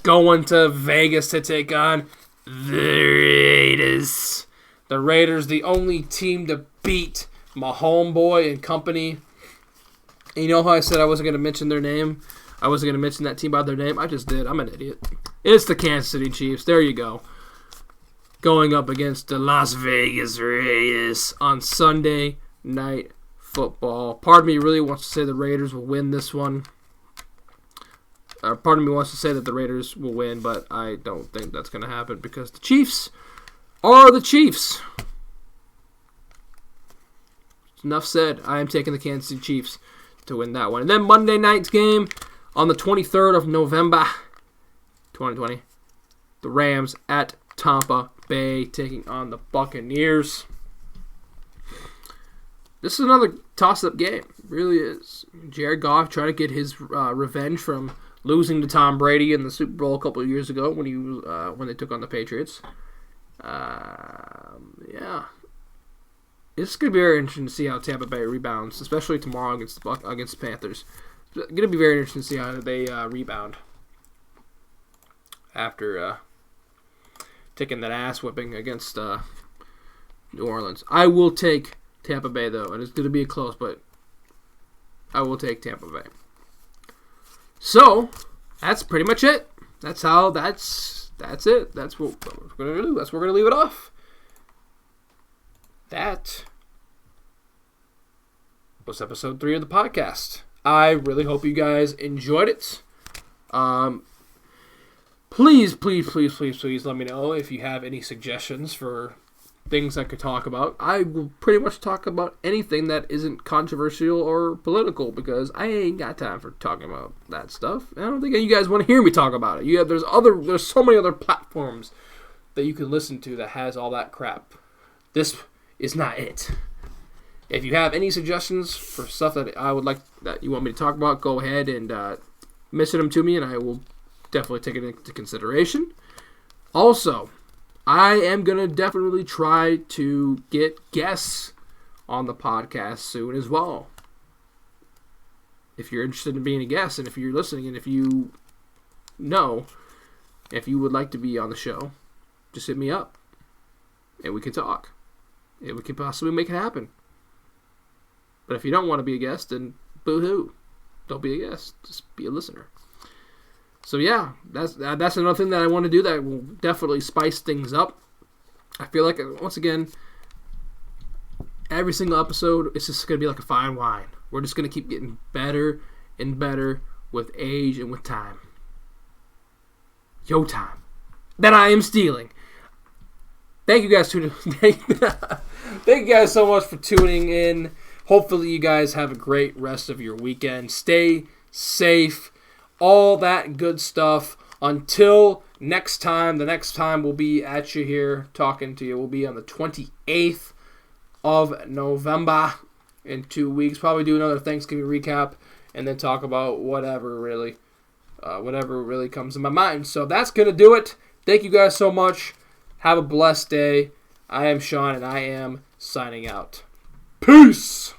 going to Vegas to take on the Raiders. The Raiders, the only team to beat my homeboy and company. And you know how I said I wasn't going to mention their name? I wasn't going to mention that team by their name? I just did. I'm an idiot. It's the Kansas City Chiefs. There you go. Going up against the Las Vegas Raiders on Sunday Night Football. Part of me really wants to say the Raiders will win this one. Part of me wants to say that the Raiders will win, but I don't think that's going to happen because the Chiefs are the Chiefs. Enough said. I am taking the Kansas City Chiefs to win that one. And then Monday night's game on the 23rd of November, 2020. The Rams at Tampa Bay taking on the Buccaneers. This is another toss-up game. It really is. Jared Goff trying to get his revenge from losing to Tom Brady in the Super Bowl a couple of years ago when they took on the Patriots. Yeah. It's going to be very interesting to see how Tampa Bay rebounds, especially tomorrow against the Panthers. It's going to be very interesting to see how they rebound after taking that ass whipping against New Orleans. I will take Tampa Bay, though, and it's going to be close, but I will take Tampa Bay. So, that's pretty much it. That's it. That's what we're going to do. That's where we're going to leave it off. That was episode 3 of the podcast. I really hope you guys enjoyed it. Please let me know if you have any suggestions for things I could talk about. I will pretty much talk about anything that isn't controversial or political because I ain't got time for talking about that stuff. I don't think you guys want to hear me talk about it. There's so many other platforms that you can listen to that has all that crap. This is not it. If you have any suggestions for stuff that you want me to talk about, go ahead and message them to me, and I will definitely take it into consideration. Also, I am going to definitely try to get guests on the podcast soon as well. If you're interested in being a guest, and if you're listening, and if you would like to be on the show, just hit me up, and we can talk. And we can possibly make it happen. But if you don't want to be a guest, then boo-hoo. Don't be a guest. Just be a listener. So yeah, that's another thing that I want to do that will definitely spice things up. I feel like, once again, every single episode is just going to be like a fine wine. We're just going to keep getting better and better with age and with time. Yo time. That I am stealing. Thank you guys thank you guys so much for tuning in. Hopefully you guys have a great rest of your weekend. Stay safe. All that good stuff. Until next time, the next time we'll be at you here talking to you. We'll be on the 28th of November in 2 weeks. Probably do another Thanksgiving recap and then talk about whatever really comes to my mind. So that's going to do it. Thank you guys so much. Have a blessed day. I am Shawn, and I am signing out. Peace!